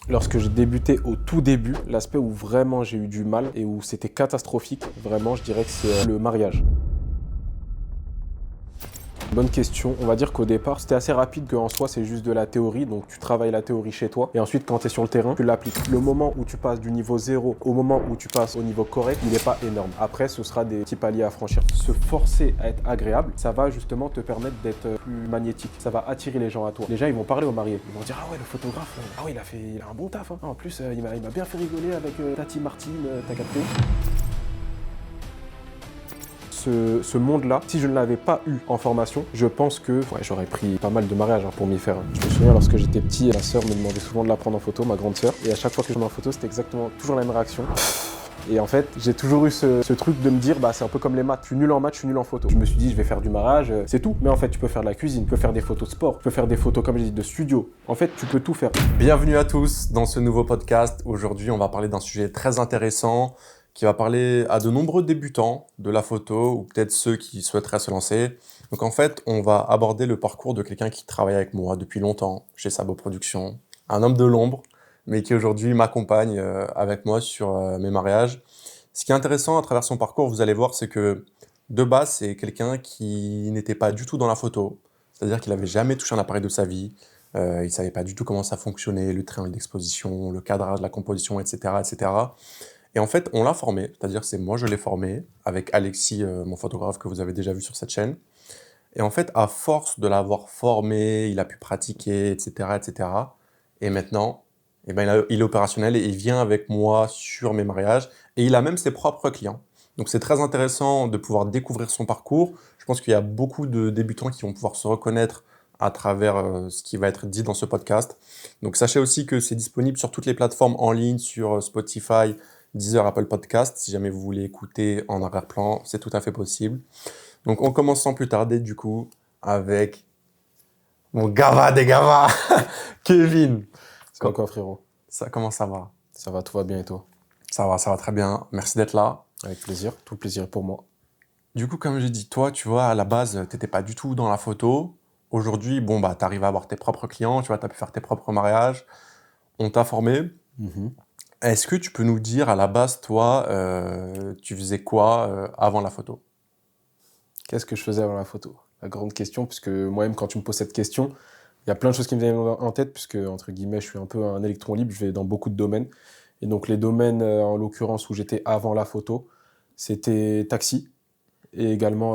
Lorsque j'ai débuté au tout début, l'aspect où vraiment j'ai eu du mal et où c'était catastrophique, vraiment, je dirais que c'est le mariage. Bonne question. On va dire qu'au départ, c'était assez rapide, qu'en soi, c'est juste de la théorie. Donc, tu travailles la théorie chez toi. Et ensuite, quand tu es sur le terrain, tu l'appliques. Le moment où tu passes du niveau 0 au moment où tu passes au niveau correct, il n'est pas énorme. Après, ce sera des petits paliers à franchir. Se forcer à être agréable, ça va justement te permettre d'être plus magnétique. Ça va attirer les gens à toi. Les gens, ils vont parler aux mariés. Ils vont dire: ah ouais, le photographe, ah ouais, il a un bon taf, hein. Ah, en plus, il m'a bien fait rigoler avec Tati Martine, t'as capté? Ce monde-là, si je ne l'avais pas eu en formation, je pense que j'aurais pris pas mal de mariages pour m'y faire. Je me souviens, lorsque j'étais petit, ma sœur me demandait souvent de la prendre en photo, ma grande sœur, et à chaque fois que je prenais en photo, c'était exactement toujours la même réaction. Et en fait, j'ai toujours eu ce truc de me dire, c'est un peu comme les maths, je suis nul en maths, je suis nul en photo. Je me suis dit, je vais faire du mariage, c'est tout. Mais en fait, tu peux faire de la cuisine, tu peux faire des photos de sport, tu peux faire des photos, comme j'ai dit, de studio. En fait, tu peux tout faire. Bienvenue à tous dans ce nouveau podcast. Aujourd'hui, on va parler d'un sujet très intéressant qui va parler à de nombreux débutants de la photo ou peut-être ceux qui souhaiteraient se lancer. Donc en fait, on va aborder le parcours de quelqu'un qui travaille avec moi depuis longtemps chez Sabo Productions, un homme de l'ombre, mais qui aujourd'hui m'accompagne avec moi sur mes mariages. Ce qui est intéressant à travers son parcours, vous allez voir, c'est que de base, c'est quelqu'un qui n'était pas du tout dans la photo, c'est-à-dire qu'il n'avait jamais touché un appareil de sa vie. Il ne savait pas du tout comment ça fonctionnait, le triangle d'exposition, le cadrage, la composition, etc., etc. Et en fait, on l'a formé, c'est-à-dire c'est moi je l'ai formé avec Alexis, mon photographe que vous avez déjà vu sur cette chaîne. Et en fait, à force de l'avoir formé, il a pu pratiquer, etc., etc. Et cetera. Et maintenant, eh ben, il est opérationnel et il vient avec moi sur mes mariages. Et il a même ses propres clients. Donc c'est très intéressant de pouvoir découvrir son parcours. Je pense qu'il y a beaucoup de débutants qui vont pouvoir se reconnaître à travers ce qui va être dit dans ce podcast. Donc sachez aussi que c'est disponible sur toutes les plateformes en ligne, sur Spotify, Deezer, Apple Podcast. Si jamais vous voulez écouter en arrière-plan, c'est tout à fait possible. Donc on commence sans plus tarder du coup avec mon gava des gavas, Kevin. C'est quoi, frérot? Comment ça va? Ça va, tout va bien et toi? Ça va très bien. Merci d'être là. Avec plaisir, tout le plaisir est pour moi. Du coup, comme j'ai dit, toi, tu vois, à la base, t'étais pas du tout dans la photo. Aujourd'hui, bon, bah, t'arrives à avoir tes propres clients, tu vois, t'as pu faire tes propres mariages. On t'a formé. Est-ce que tu peux nous dire, à la base, toi, tu faisais quoi avant la photo? Qu'est-ce que je faisais avant la photo? La grande question, puisque moi-même, quand tu me poses cette question, il y a plein de choses qui me viennent en tête, puisque, entre guillemets, je suis un peu un électron libre, je vais dans beaucoup de domaines. Et donc, les domaines, en l'occurrence, où j'étais avant la photo, c'était taxi, et également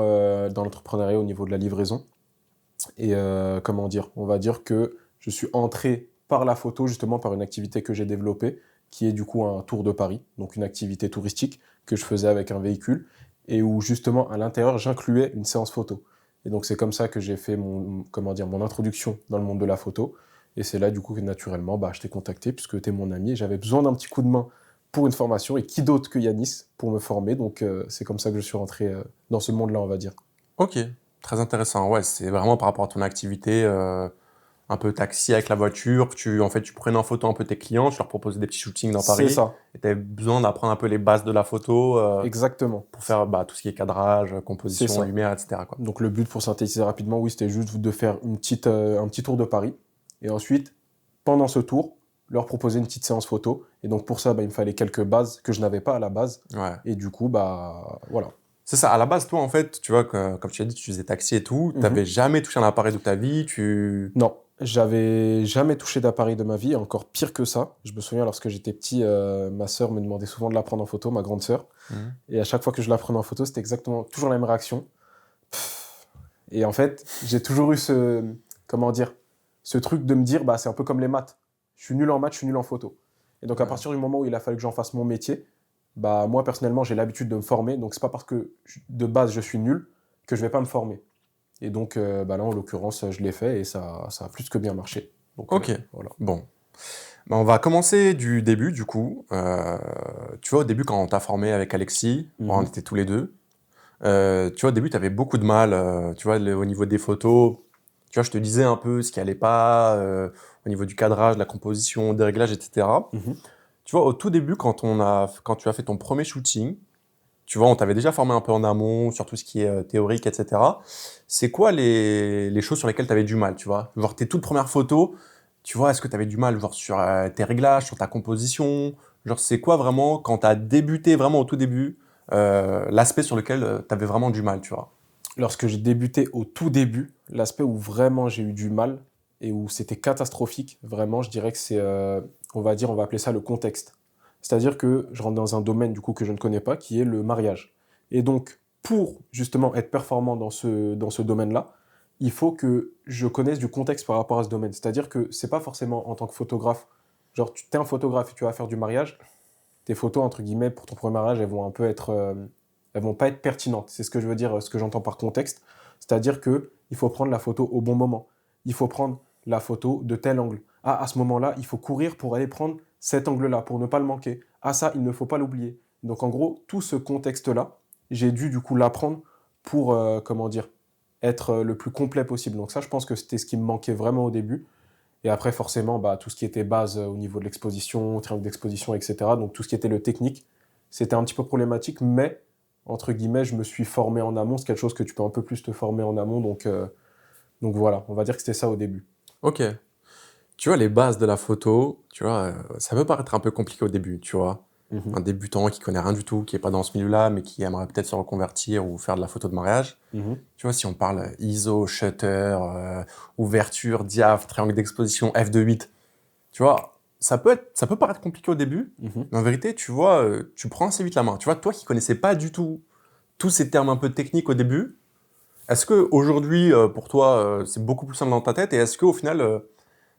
dans l'entrepreneuriat au niveau de la livraison. Et comment dire? On va dire que je suis entré par la photo, justement, par une activité que j'ai développée, qui est du coup un tour de Paris, donc une activité touristique que je faisais avec un véhicule, et où justement, à l'intérieur, j'incluais une séance photo. Et donc, c'est comme ça que j'ai fait mon introduction dans le monde de la photo. Et c'est là, du coup, que naturellement, je t'ai contacté, puisque tu es mon ami, et j'avais besoin d'un petit coup de main pour une formation, et qui d'autre que Yanis pour me former. Donc, c'est comme ça que je suis rentré dans ce monde-là, on va dire. Ok, très intéressant. Ouais, c'est vraiment par rapport à ton activité, un peu taxi avec la voiture. En fait, tu prenais en photo un peu tes clients, tu leur proposais des petits shootings dans C'est Paris. ça, Et tu avais besoin d'apprendre un peu les bases de la photo exactement. pour faire tout ce qui est cadrage, C'est composition, ça. lumière, etc., quoi. Donc le but, pour synthétiser rapidement, oui, c'était juste de faire un petit tour de Paris. Et ensuite, pendant ce tour, leur proposer une petite séance photo. Et donc pour ça, il me fallait quelques bases que je n'avais pas à la base. Ouais. Et du coup, voilà. C'est ça, à la base, toi, en fait, tu vois, comme tu as dit, tu faisais taxi et tout, tu n'avais jamais touché un appareil de ta vie, Non, j'avais jamais touché d'appareil de ma vie, encore pire que ça. Je me souviens, lorsque j'étais petit, ma sœur me demandait souvent de la prendre en photo, ma grande sœur. Mhm. Et à chaque fois que je la prenais en photo, c'était exactement toujours la même réaction. Et en fait, j'ai toujours eu comment dire, ce truc de me dire, c'est un peu comme les maths. Je suis nul en maths, je suis nul en photo. Et donc, à Ouais. partir du moment où il a fallu que j'en fasse mon métier, moi, personnellement, j'ai l'habitude de me former. Donc, c'est pas parce que de base, je suis nul que je vais pas me former. Et donc, là, en l'occurrence, je l'ai fait et ça a plus que bien marché. Donc, Ok, voilà. bon. On va commencer du début, du coup. Tu vois, au début, quand on t'a formé avec Alexis, on était tous les deux. Tu vois, au début, tu avais beaucoup de mal, tu vois, au niveau des photos. Tu vois, je te disais un peu ce qui allait pas, au niveau du cadrage, de la composition, des réglages, etc. Mhm. Tu vois, au tout début, quand tu as fait ton premier shooting, tu vois, on t'avait déjà formé un peu en amont sur tout ce qui est théorique, etc. C'est quoi les choses sur lesquelles tu avais du mal, tu vois? Genre tes toutes premières photos, tu vois, est-ce que tu avais du mal genre, sur tes réglages, sur ta composition? Genre, c'est quoi vraiment, quand tu as débuté vraiment au tout début, l'aspect sur lequel tu avais vraiment du mal, tu vois? Lorsque j'ai débuté au tout début, l'aspect où vraiment j'ai eu du mal et où c'était catastrophique, vraiment, je dirais que c'est, on va appeler ça le contexte. C'est-à-dire que je rentre dans un domaine du coup que je ne connais pas, qui est le mariage. Et donc, pour justement être performant dans ce domaine-là, il faut que je connaisse du contexte par rapport à ce domaine. C'est-à-dire que c'est pas forcément en tant que photographe, genre tu es un photographe et tu vas faire du mariage, tes photos, entre guillemets, pour ton premier mariage, elles vont un peu être, elles vont pas être pertinentes. C'est ce que je veux dire, ce que j'entends par contexte. C'est-à-dire que il faut prendre la photo au bon moment. Il faut prendre la photo de tel angle. Ah, à ce moment-là, il faut courir pour aller prendre cet angle-là, pour ne pas le manquer. Ah, ça, il ne faut pas l'oublier. Donc, en gros, tout ce contexte-là, j'ai dû, du coup, l'apprendre pour, comment dire, être le plus complet possible. Donc ça, je pense que c'était ce qui me manquait vraiment au début. Et après, forcément, bah, tout ce qui était base au niveau de l'exposition, triangle d'exposition, etc. Donc tout ce qui était le technique, c'était un petit peu problématique, mais entre guillemets, je me suis formé en amont. C'est quelque chose que tu peux un peu plus te former en amont. Donc voilà, on va dire que c'était ça au début. Ok. Tu vois, les bases de la photo, tu vois, ça peut paraître un peu compliqué au début, tu vois. Mhm, Un débutant qui connaît rien du tout, qui est pas dans ce milieu-là, mais qui aimerait peut-être se reconvertir ou faire de la photo de mariage. mhm. Tu vois, si on parle ISO, shutter, ouverture, diaph, triangle d'exposition, f2.8, tu vois, ça peut paraître compliqué au début, Mhm. mais en vérité, tu vois, tu prends assez vite la main. Tu vois, toi qui connaissais pas du tout tous ces termes un peu techniques au début, est-ce que aujourd'hui, pour toi, c'est beaucoup plus simple dans ta tête, et est-ce qu'au final,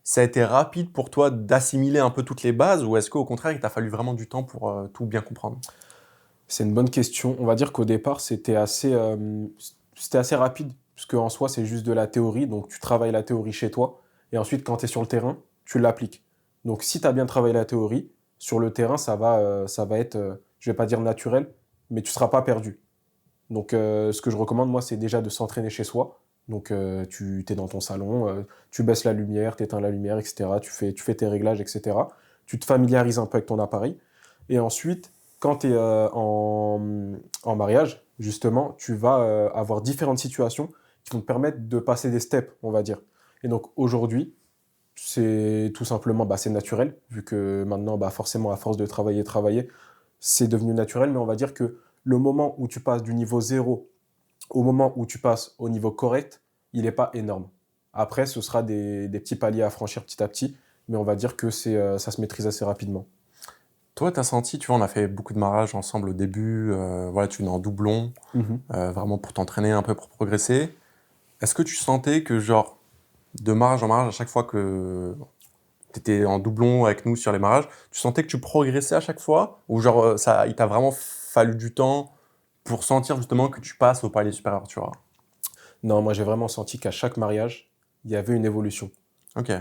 ça a été rapide pour toi d'assimiler un peu toutes les bases, ou est-ce qu'au contraire, il t'a fallu vraiment du temps pour tout bien comprendre? C'est une bonne question. On va dire qu'au départ, c'était assez rapide, puisque en soi, c'est juste de la théorie. Donc, tu travailles la théorie chez toi, et ensuite, quand tu es sur le terrain, tu l'appliques. Donc, si tu as bien travaillé la théorie, sur le terrain, ça va être, je vais pas dire naturel, mais tu seras pas perdu. Donc, ce que je recommande, moi, c'est déjà de s'entraîner chez soi. Donc, tu es dans ton salon, tu baisses la lumière, tu éteins la lumière, etc. Tu fais tes réglages, etc. Tu te familiarises un peu avec ton appareil. Et ensuite, quand tu es en mariage, justement, tu vas avoir différentes situations qui vont te permettre de passer des steps, on va dire. Et donc, aujourd'hui, c'est tout simplement, bah, c'est naturel, vu que maintenant, bah, forcément, à force de travailler, c'est devenu naturel, mais on va dire que le moment où tu passes du niveau zéro au moment où tu passes au niveau correct, il n'est pas énorme. Après, ce sera des petits paliers à franchir petit à petit, mais on va dire que ça se maîtrise assez rapidement. Toi, t'as senti, tu vois, on a fait beaucoup de mariages ensemble au début, voilà, tu venais en doublon, Mhm. vraiment pour t'entraîner un peu, pour progresser. Est-ce que tu sentais que, genre, de mariage en mariage, à chaque fois que tu étais en doublon avec nous sur les mariages, tu sentais que tu progressais à chaque fois? Ou genre, il t'a vraiment fallu du temps pour sentir justement que tu passes au palier supérieur, tu vois? Non, moi j'ai vraiment senti qu'à chaque mariage, il y avait une évolution. Ok.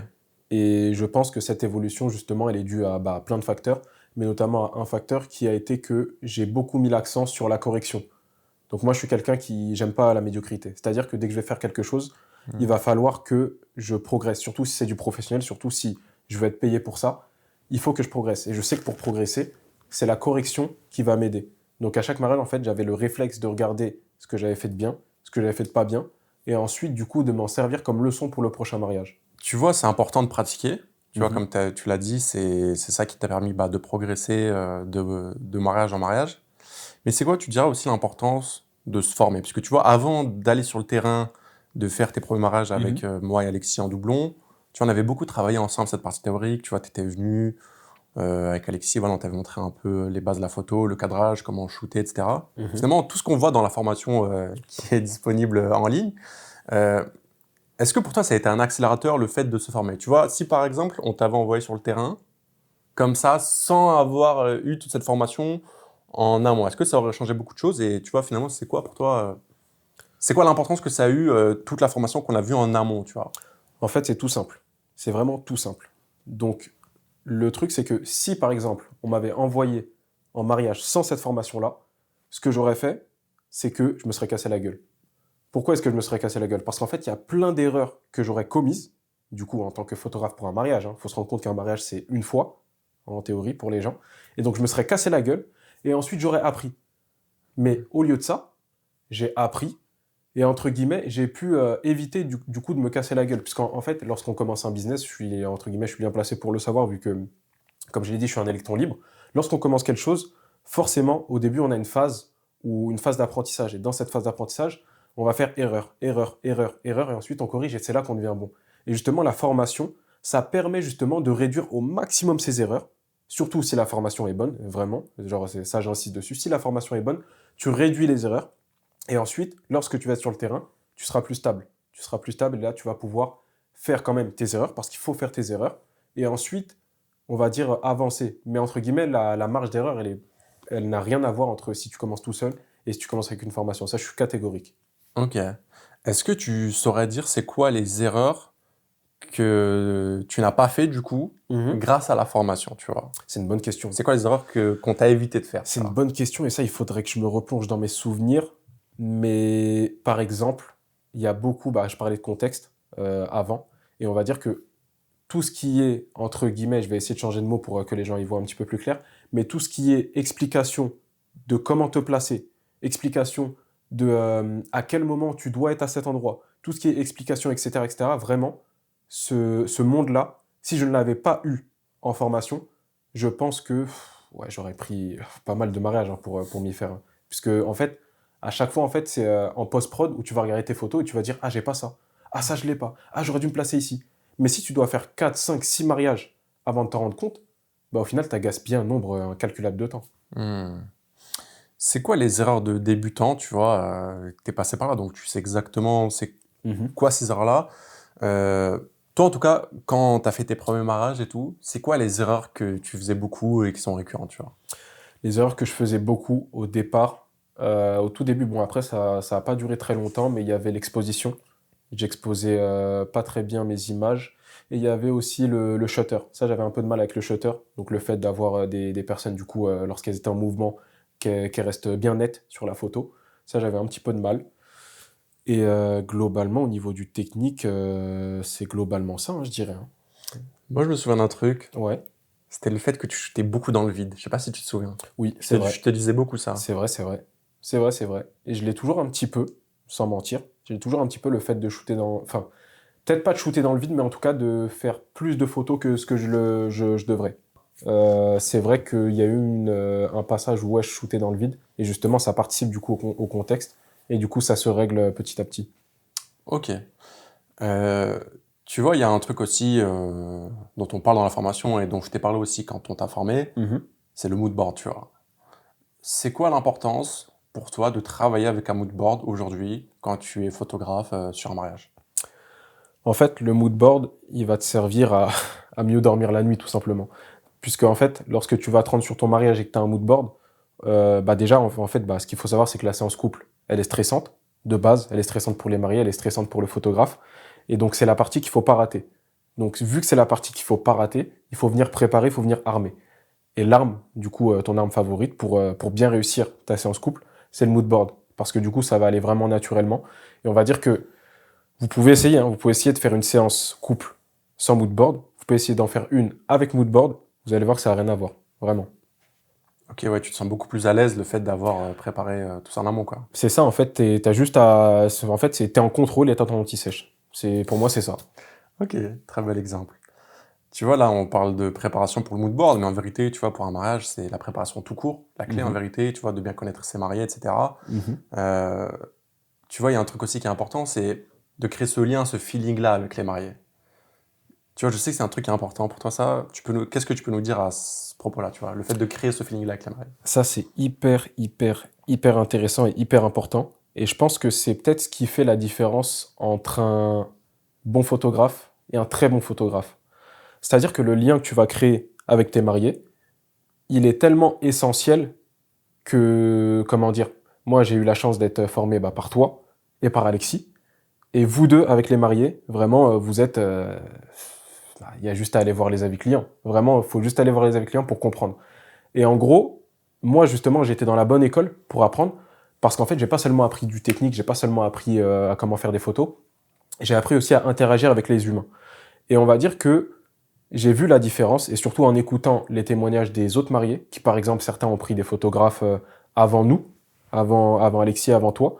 Et je pense que cette évolution, justement, elle est due à bah, plein de facteurs, mais notamment à un facteur qui a été que j'ai beaucoup mis l'accent sur la correction. Donc moi, je suis quelqu'un qui j'aime pas la médiocrité. C'est-à-dire que dès que je vais faire quelque chose, il Hmm. va falloir que je progresse. Surtout si c'est du professionnel, surtout si je veux être payé pour ça, il faut que je progresse. Et je sais que pour progresser, c'est la correction qui va m'aider. Donc à chaque mariage, en fait, j'avais le réflexe de regarder ce que j'avais fait de bien, ce que j'avais fait de pas bien, et ensuite, du coup, de m'en servir comme leçon pour le prochain mariage. Tu vois, c'est important de pratiquer. Tu vois, Mhm. comme tu l'as dit, c'est ça qui t'a permis bah, de progresser de mariage en mariage. Mais c'est quoi, tu dirais aussi l'importance de se former? Parce que tu vois, avant d'aller sur le terrain, de faire tes premiers mariages avec Mhm. moi et Alexis en doublon, tu vois, on avait beaucoup travaillé ensemble cette partie théorique. Tu vois, tu étais venu avec Alexis, voilà, on t'avait montré un peu les bases de la photo, le cadrage, comment shooter, etc. Mhm. Finalement, tout ce qu'on voit dans la formation qui est disponible en ligne, euh, est-ce que pour toi, ça a été un accélérateur, le fait de se former? Tu vois, si par exemple, on t'avait envoyé sur le terrain, comme ça, sans avoir eu toute cette formation en amont, est-ce que ça aurait changé beaucoup de choses? Et tu vois, finalement, c'est quoi pour toi, c'est quoi l'importance que ça a eu, toute la formation qu'on a vue en amont, tu vois? En fait, c'est tout simple. C'est vraiment tout simple. Donc, le truc, c'est que si, par exemple, on m'avait envoyé en mariage sans cette formation-là, ce que j'aurais fait, c'est que je me serais cassé la gueule. Pourquoi est-ce que je me serais cassé la gueule? Parce qu'en fait, il y a plein d'erreurs que j'aurais commises, du coup, en tant que photographe pour un mariage. Il faut se rendre compte qu'un mariage, c'est une fois, en théorie, pour les gens. Et donc, je me serais cassé la gueule, et ensuite, j'aurais appris. Mais au lieu de ça, j'ai appris, Et entre guillemets, j'ai pu éviter du coup de me casser la gueule. Puisqu'en fait, lorsqu'on commence un business, entre guillemets, je suis bien placé pour le savoir, vu que, comme je l'ai dit, je suis un électron libre. Lorsqu'on commence quelque chose, forcément, au début, on a une phase d'apprentissage. Et dans cette phase d'apprentissage, on va faire erreur, erreur, erreur, erreur, et ensuite on corrige, et c'est là qu'on devient bon. Et justement, la formation, ça permet justement de réduire au maximum ces erreurs, surtout si la formation est bonne, vraiment. Genre, ça, j'insiste dessus. Si la formation est bonne, tu réduis les erreurs. Et ensuite, lorsque tu vas être sur le terrain, tu seras plus stable. Tu seras plus stable et là, tu vas pouvoir faire quand même tes erreurs parce qu'il faut faire tes erreurs. Et ensuite, on va dire avancer. Mais entre guillemets, la marge d'erreur, elle n'a rien à voir entre si tu commences tout seul et si tu commences avec une formation. Ça, je suis catégorique. Ok. Est-ce que tu saurais dire c'est quoi les erreurs que tu n'as pas fait du coup grâce à la formation, tu vois? C'est une bonne question. C'est quoi les erreurs qu'on t'a évité de faire, tu C'est une vois? bonne question et ça, il faudrait que je me replonge dans mes souvenirs. Mais par exemple, il y a beaucoup, je parlais de contexte avant, et on va dire que tout ce qui est, entre guillemets, je vais essayer de changer de mot pour que les gens y voient un petit peu plus clair, mais tout ce qui est explication de comment te placer, explication de à quel moment tu dois être à cet endroit, tout ce qui est explication, etc., vraiment, ce monde-là, si je ne l'avais pas eu en formation, je pense que ouais, j'aurais pris pas mal de mariages pour m'y faire. Puisque, en fait, à chaque fois, en fait, c'est en post-prod où tu vas regarder tes photos et tu vas dire, ah, j'ai pas ça. Ah, ça, je l'ai pas. Ah, j'aurais dû me placer ici. Mais si tu dois faire 4, 5, 6 mariages avant de t'en rendre compte, au final, tu as gaspillé un nombre incalculable de temps. Hmm. C'est quoi les erreurs de débutant, tu vois, que t'es passé par là, donc tu sais exactement c'est Mhm. quoi ces erreurs-là. Toi, en tout cas, quand tu as fait tes premiers mariages et tout, c'est quoi les erreurs que tu faisais beaucoup et qui sont récurrentes, tu vois? Les erreurs que je faisais beaucoup au départ, au tout début, bon, après, ça n'a pas duré très longtemps, mais il y avait l'exposition. J'exposais pas très bien mes images. Et il y avait aussi le shutter. Ça, j'avais un peu de mal avec le shutter. Donc, le fait d'avoir des personnes, du coup, lorsqu'elles étaient en mouvement, qu'elles restent bien nettes sur la photo. Ça, j'avais un petit peu de mal. Et globalement, au niveau du technique, c'est globalement ça, hein, je dirais, hein. Moi, je me souviens d'un truc, Ouais, c'était le fait que tu shootais beaucoup dans le vide. Je sais pas si tu te souviens. oui, c'est vrai. Je te disais beaucoup ça. C'est vrai, c'est vrai. C'est vrai, c'est vrai. Et je l'ai toujours un petit peu, sans mentir. J'ai toujours un petit peu le fait de shooter dans. Enfin, peut-être pas de shooter dans le vide, mais en tout cas de faire plus de photos que ce que je devrais. C'est vrai qu'il y a eu un passage où ouais, je shootais dans le vide. Et justement, ça participe du coup au contexte. Et du coup, ça se règle petit à petit. Ok. Euh, Tu vois, il y a un truc aussi dont on parle dans la formation et dont je t'ai parlé aussi quand on t'a formé, Mhm. c'est le mood board, tu vois. C'est quoi l'importance pour toi de travailler avec un mood board aujourd'hui quand tu es photographe sur un mariage? En fait, le mood board, il va te servir à mieux dormir la nuit, tout simplement. Puisque, en fait, lorsque tu vas te rendre sur ton mariage et que tu as un mood board, déjà, en fait, ce qu'il faut savoir, c'est que la séance couple, elle est stressante, de base, elle est stressante pour les mariés, elle est stressante pour le photographe. Et donc, c'est la partie qu'il faut pas rater. Donc, vu que c'est la partie qu'il faut pas rater, il faut venir préparer, il faut venir armer. Et l'arme, du coup, ton arme favorite pour bien réussir ta séance couple, c'est le mood board. Parce que du coup, ça va aller vraiment naturellement. Et on va dire que vous pouvez essayer, hein, vous pouvez essayer de faire une séance couple sans mood board. Vous pouvez essayer d'en faire une avec mood board. Vous allez voir que ça n'a rien à voir. Vraiment. Ok, ouais, tu te sens beaucoup plus à l'aise le fait d'avoir préparé tout ça en amont, quoi. C'est ça, en fait, t'as juste à. En fait, t'es en contrôle et t'as ton anti-sèche. Pour moi, c'est ça. Ok, très bel exemple. Tu vois, là, on parle de préparation pour le mood board, mais en vérité, tu vois, pour un mariage, c'est la préparation tout court. La clé, en Mhm. vérité, tu vois, de bien connaître ses mariés, etc. Mhm. Euh, Tu vois, il y a un truc aussi qui est important, c'est de créer ce lien, ce feeling-là avec les mariés. Tu vois, je sais que c'est un truc qui est important pour toi, ça. Qu'est-ce que tu peux nous dire à ce propos-là, tu vois, le fait de créer ce feeling-là avec les mariés? Ça, c'est hyper, hyper, hyper intéressant et hyper important. Et je pense que c'est peut-être ce qui fait la différence entre un bon photographe et un très bon photographe. C'est-à-dire que le lien que tu vas créer avec tes mariés, il est tellement essentiel que, comment dire, moi j'ai eu la chance d'être formé par toi et par Alexis. Et vous deux, avec les mariés, vraiment, vous êtes. Il y a juste à aller voir les avis clients. Vraiment, il faut juste aller voir les avis clients pour comprendre. Et en gros, moi justement, j'étais dans la bonne école pour apprendre, parce qu'en fait, j'ai pas seulement appris du technique, j'ai pas seulement appris à comment faire des photos, j'ai appris aussi à interagir avec les humains. Et on va dire que j'ai vu la différence, et surtout en écoutant les témoignages des autres mariés, qui par exemple, certains ont pris des photographes avant nous, avant Alexis, avant toi.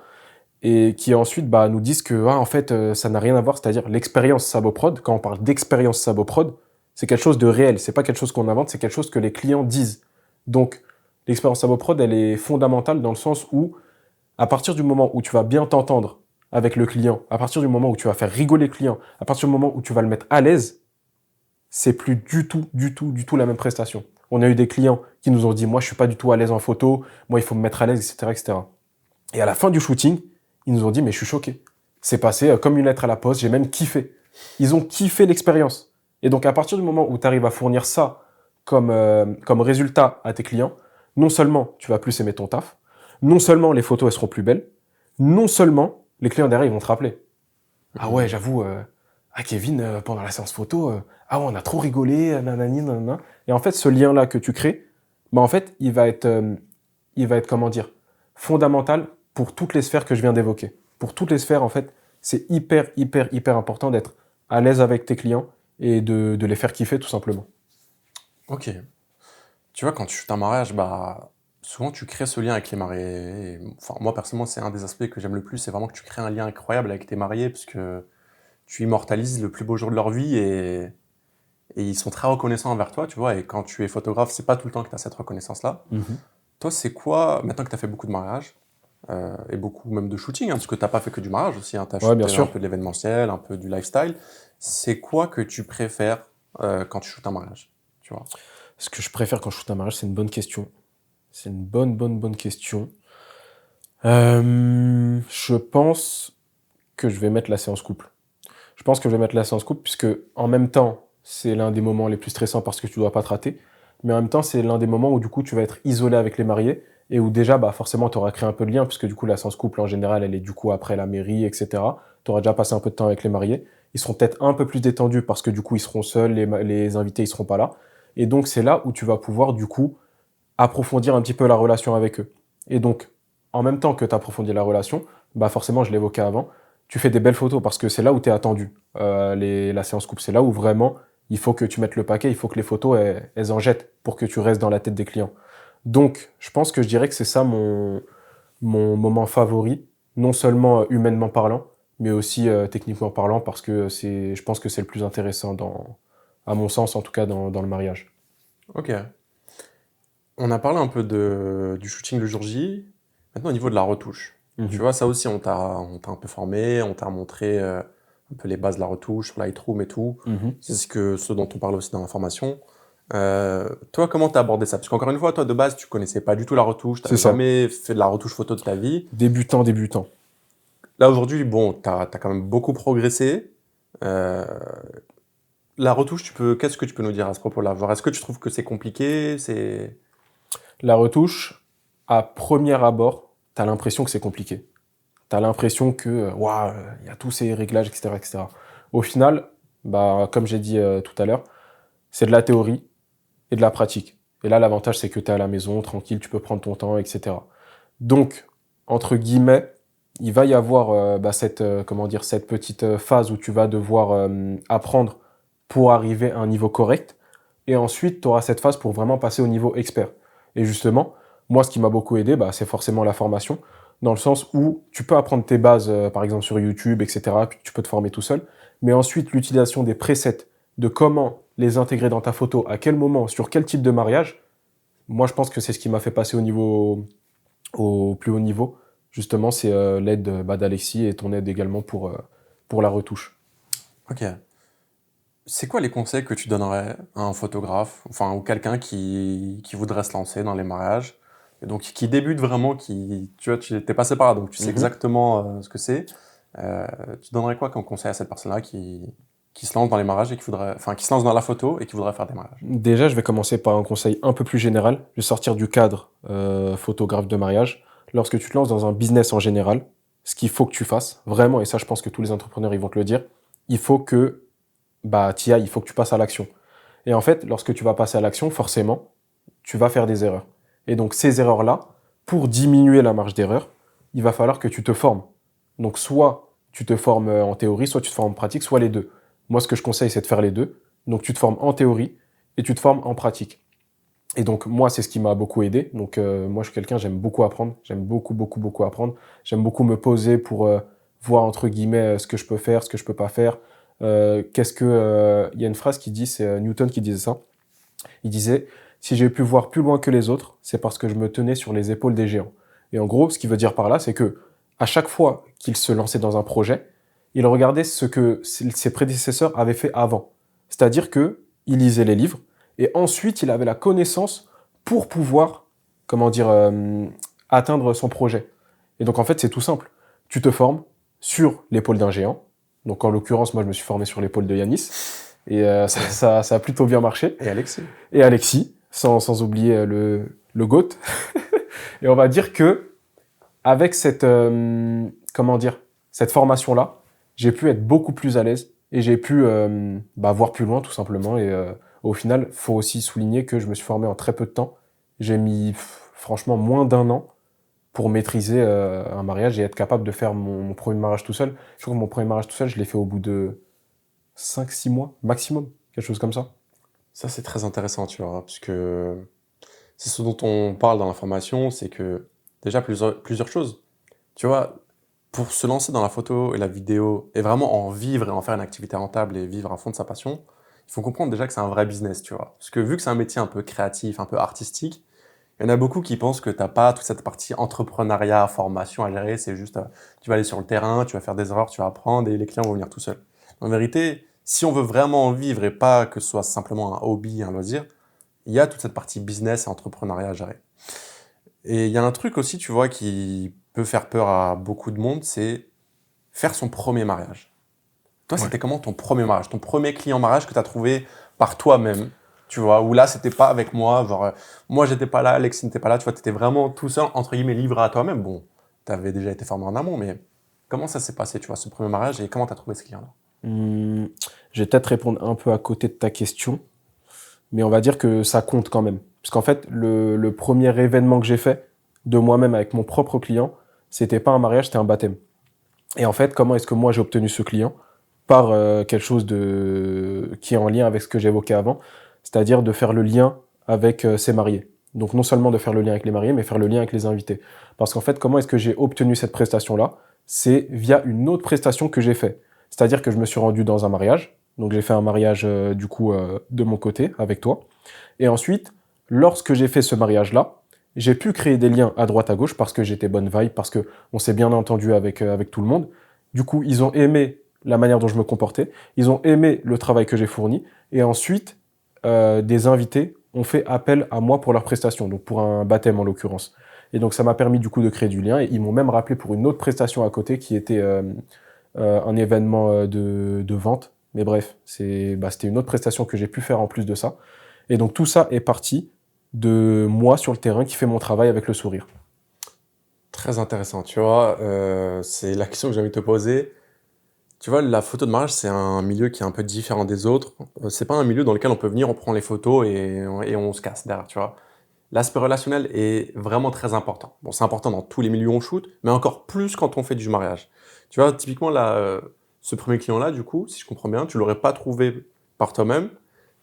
et qui ensuite nous disent que en fait, ça n'a rien à voir, c'est-à-dire l'expérience Saboprod, quand on parle d'expérience Saboprod, c'est quelque chose de réel, c'est pas quelque chose qu'on invente, c'est quelque chose que les clients disent. Donc, l'expérience Saboprod, elle est fondamentale dans le sens où, à partir du moment où tu vas bien t'entendre avec le client, à partir du moment où tu vas faire rigoler le client, à partir du moment où tu vas le mettre à l'aise, c'est plus du tout la même prestation. On a eu des clients qui nous ont dit, moi, je suis pas du tout à l'aise en photo, moi, il faut me mettre à l'aise, etc., etc. Et à la fin du shooting, ils nous ont dit, mais je suis choqué. C'est passé comme une lettre à la poste, j'ai même kiffé. Ils ont kiffé l'expérience. Et donc, à partir du moment où tu arrives à fournir ça comme résultat à tes clients, non seulement tu vas plus aimer ton taf, non seulement les photos elles seront plus belles, non seulement les clients derrière ils vont te rappeler. Ah ouais, j'avoue, Kevin, pendant la séance photo, ah ouais, on a trop rigolé, nanani, nanana. Et en fait, ce lien-là que tu crées, en fait, il va être, comment dire, fondamental pour toutes les sphères que je viens d'évoquer. Pour toutes les sphères, en fait, c'est hyper important d'être à l'aise avec tes clients et de les faire kiffer, tout simplement. Ok. Tu vois, quand tu shootes un mariage, souvent tu crées ce lien avec les mariés. Enfin, moi, personnellement, c'est un des aspects que j'aime le plus, c'est vraiment que tu crées un lien incroyable avec tes mariés, parce que tu immortalises le plus beau jour de leur vie et ils sont très reconnaissants envers toi, tu vois. Et quand tu es photographe, c'est pas tout le temps que tu as cette reconnaissance-là. Toi, c'est quoi, maintenant que tu as fait beaucoup de mariages, et beaucoup même de shooting, parce que tu n'as pas fait que du mariage aussi, tu as Ouais, bien shooté un sûr. peu de l'événementiel, un peu du lifestyle. C'est quoi que tu préfères quand tu shootes un mariage, tu vois? Ce que je préfère quand je shoot un mariage, c'est une bonne question. C'est une bonne question. Je pense que je vais mettre la séance couple. Je pense que je vais mettre la séance couple puisque en même temps, c'est l'un des moments les plus stressants parce que tu dois pas te rater, mais en même temps, c'est l'un des moments où du coup, tu vas être isolé avec les mariés et où déjà, forcément, tu auras créé un peu de lien puisque du coup, la séance couple, en général, elle est du coup après la mairie, etc. Tu auras déjà passé un peu de temps avec les mariés. Ils seront peut-être un peu plus détendus parce que du coup, ils seront seuls, les invités, ils seront pas là. Et donc, c'est là où tu vas pouvoir du coup approfondir un petit peu la relation avec eux. Et donc, en même temps que tu approfondis la relation, forcément, je l'évoquais avant, tu fais des belles photos parce que c'est là où tu es attendu. La séance couple, c'est là où vraiment il faut que tu mettes le paquet, il faut que les photos, elles en jettent pour que tu restes dans la tête des clients. Donc, je pense que je dirais que c'est ça mon moment favori, non seulement humainement parlant, mais aussi techniquement parlant, parce que je pense que c'est le plus intéressant, à mon sens, en tout cas, dans le mariage. Ok. On a parlé un peu du shooting le jour J. Maintenant, au niveau de la retouche. Tu Mhm. vois, ça aussi, on t'a un peu formé, on t'a montré un peu les bases de la retouche sur Lightroom et tout. Mhm. C'est ce dont on parle aussi dans la formation. Toi, comment t'as abordé ça? Parce qu'encore une fois, toi, de base, tu connaissais pas du tout la retouche, C'est t'avais ça. jamais fait de la retouche photo de ta vie. Débutant. Là, aujourd'hui, bon, t'as quand même beaucoup progressé. Euh, la retouche, qu'est-ce que tu peux nous dire à ce propos-là? Genre, est-ce que tu trouves que c'est compliqué? La retouche, à premier abord, tu as l'impression que c'est compliqué. Tu as l'impression que, waouh, il y a tous ces réglages, etc., etc. Au final, comme j'ai dit tout à l'heure, c'est de la théorie et de la pratique. Et là, l'avantage, c'est que tu es à la maison, tranquille, tu peux prendre ton temps, etc. Donc, entre guillemets, il va y avoir cette petite phase où tu vas devoir apprendre pour arriver à un niveau correct. Et ensuite, tu auras cette phase pour vraiment passer au niveau expert. Et justement, moi, ce qui m'a beaucoup aidé, c'est forcément la formation, dans le sens où tu peux apprendre tes bases, par exemple sur YouTube, etc., puis tu peux te former tout seul. Mais ensuite, l'utilisation des presets, de comment les intégrer dans ta photo, à quel moment, sur quel type de mariage, moi, je pense que c'est ce qui m'a fait passer au plus haut niveau. Justement, c'est l'aide d'Alexis et ton aide également pour la retouche. Ok. C'est quoi les conseils que tu donnerais à un photographe, enfin, ou quelqu'un qui voudrait se lancer dans les mariages, et donc qui débute vraiment, tu vois, tu es passé par là, donc tu sais Mhm. exactement ce que c'est. Tu donnerais quoi comme conseil à cette personne-là qui se lance dans les mariages et qui se lance dans la photo et qui voudrait faire des mariages? Déjà, je vais commencer par un conseil un peu plus général. Je vais sortir du cadre photographe de mariage. Lorsque tu te lances dans un business en général, ce qu'il faut que tu fasses, vraiment, et ça, je pense que tous les entrepreneurs ils vont te le dire, il faut que tu y ailles, il faut que tu passes à l'action. Et en fait, lorsque tu vas passer à l'action, forcément, tu vas faire des erreurs. Et donc, ces erreurs-là, pour diminuer la marge d'erreur, il va falloir que tu te formes. Donc, soit tu te formes en théorie, soit tu te formes en pratique, soit les deux. Moi, ce que je conseille, c'est de faire les deux. Donc, tu te formes en théorie et tu te formes en pratique. Et donc, moi, c'est ce qui m'a beaucoup aidé. Donc, moi, je suis quelqu'un, j'aime beaucoup apprendre. J'aime beaucoup, beaucoup, beaucoup apprendre. J'aime beaucoup me poser pour voir, entre guillemets, ce que je peux faire, ce que je peux pas faire. Il y a une phrase qui dit, c'est Newton qui disait ça. Il disait, si j'ai pu voir plus loin que les autres, c'est parce que je me tenais sur les épaules des géants. Et en gros, ce qu'il veut dire par là, c'est que à chaque fois qu'il se lançait dans un projet, il regardait ce que ses prédécesseurs avaient fait avant. C'est-à-dire que il lisait les livres et ensuite il avait la connaissance pour pouvoir, comment dire, atteindre son projet. Et donc en fait, c'est tout simple. Tu te formes sur l'épaule d'un géant. Donc en l'occurrence, moi je me suis formé sur l'épaule de Yanis. Et ça a plutôt bien marché. Et Alexis? Et Alexis, sans oublier le GOAT. Et on va dire que avec cette, comment dire, cette formation-là, j'ai pu être beaucoup plus à l'aise et j'ai pu voir plus loin tout simplement. Et au final, faut aussi souligner que je me suis formé en très peu de temps. J'ai mis franchement moins d'un an pour maîtriser un mariage et être capable de faire mon premier mariage tout seul. Je crois que mon premier mariage tout seul, je l'ai fait au bout de 5-6 mois maximum, quelque chose comme ça. Ça, c'est très intéressant, tu vois, parce que c'est ce dont on parle dans la formation, c'est que déjà plusieurs choses. Tu vois, pour se lancer dans la photo et la vidéo et vraiment en vivre et en faire une activité rentable et vivre à fond de sa passion, il faut comprendre déjà que c'est un vrai business, tu vois. Parce que vu que c'est un métier un peu créatif, un peu artistique, il y en a beaucoup qui pensent que t'as pas toute cette partie entrepreneuriat, formation à gérer, c'est juste, tu vas aller sur le terrain, tu vas faire des erreurs, tu vas apprendre et les clients vont venir tout seuls. En vérité, si on veut vraiment en vivre et pas que ce soit simplement un hobby, un loisir, il y a toute cette partie business et entrepreneuriat à gérer. Et il y a un truc aussi, tu vois, qui peut faire peur à beaucoup de monde, c'est faire son premier mariage. Toi, Ouais. c'était comment ton premier mariage, ton premier client mariage que tu as trouvé par toi-même, tu vois, où là, c'était pas avec moi, genre, moi, j'étais pas là, Alexis n'était pas là, tu vois, tu étais vraiment tout seul, entre guillemets, livré à toi-même. Bon, tu avais déjà été formé en amont, mais comment ça s'est passé, tu vois, ce premier mariage et comment tu as trouvé ce client-là? Hum, je vais peut-être répondre un peu à côté de ta question, mais on va dire que ça compte quand même. Parce qu'en fait, le premier événement que j'ai fait de moi-même avec mon propre client, c'était pas un mariage, c'était un baptême. Et en fait, comment est-ce que moi j'ai obtenu ce client? Par quelque chose qui est en lien avec ce que j'évoquais avant, c'est-à-dire de faire le lien avec ses mariés. Donc non seulement de faire le lien avec les mariés, mais faire le lien avec les invités. Parce qu'en fait, comment est-ce que j'ai obtenu cette prestation-là? C'est via une autre prestation que j'ai fait. C'est-à-dire que je me suis rendu dans un mariage. Donc j'ai fait un mariage de mon côté avec toi. Et ensuite, lorsque j'ai fait ce mariage-là, j'ai pu créer des liens à droite à gauche parce que j'étais bonne vibe, parce que on s'est bien entendu avec tout le monde. Du coup, ils ont aimé la manière dont je me comportais, ils ont aimé le travail que j'ai fourni, et ensuite, des invités ont fait appel à moi pour leur prestation, donc pour un baptême en l'occurrence. Et donc ça m'a permis du coup de créer du lien, et ils m'ont même rappelé pour une autre prestation à côté qui était un événement de vente. Mais bref, c'était une autre prestation que j'ai pu faire en plus de ça. Et donc tout ça est parti de moi sur le terrain qui fait mon travail avec le sourire. Très intéressant, tu vois, c'est la question que j'ai envie de te poser. Tu vois, la photo de mariage, c'est un milieu qui est un peu différent des autres. C'est pas un milieu dans lequel on peut venir, on prend les photos et on se casse derrière, tu vois. L'aspect relationnel est vraiment très important. Bon, c'est important dans tous les milieux où on shoot, mais encore plus quand on fait du mariage. Tu vois, typiquement, là, ce premier client-là, du coup, si je comprends bien, tu l'aurais pas trouvé par toi-même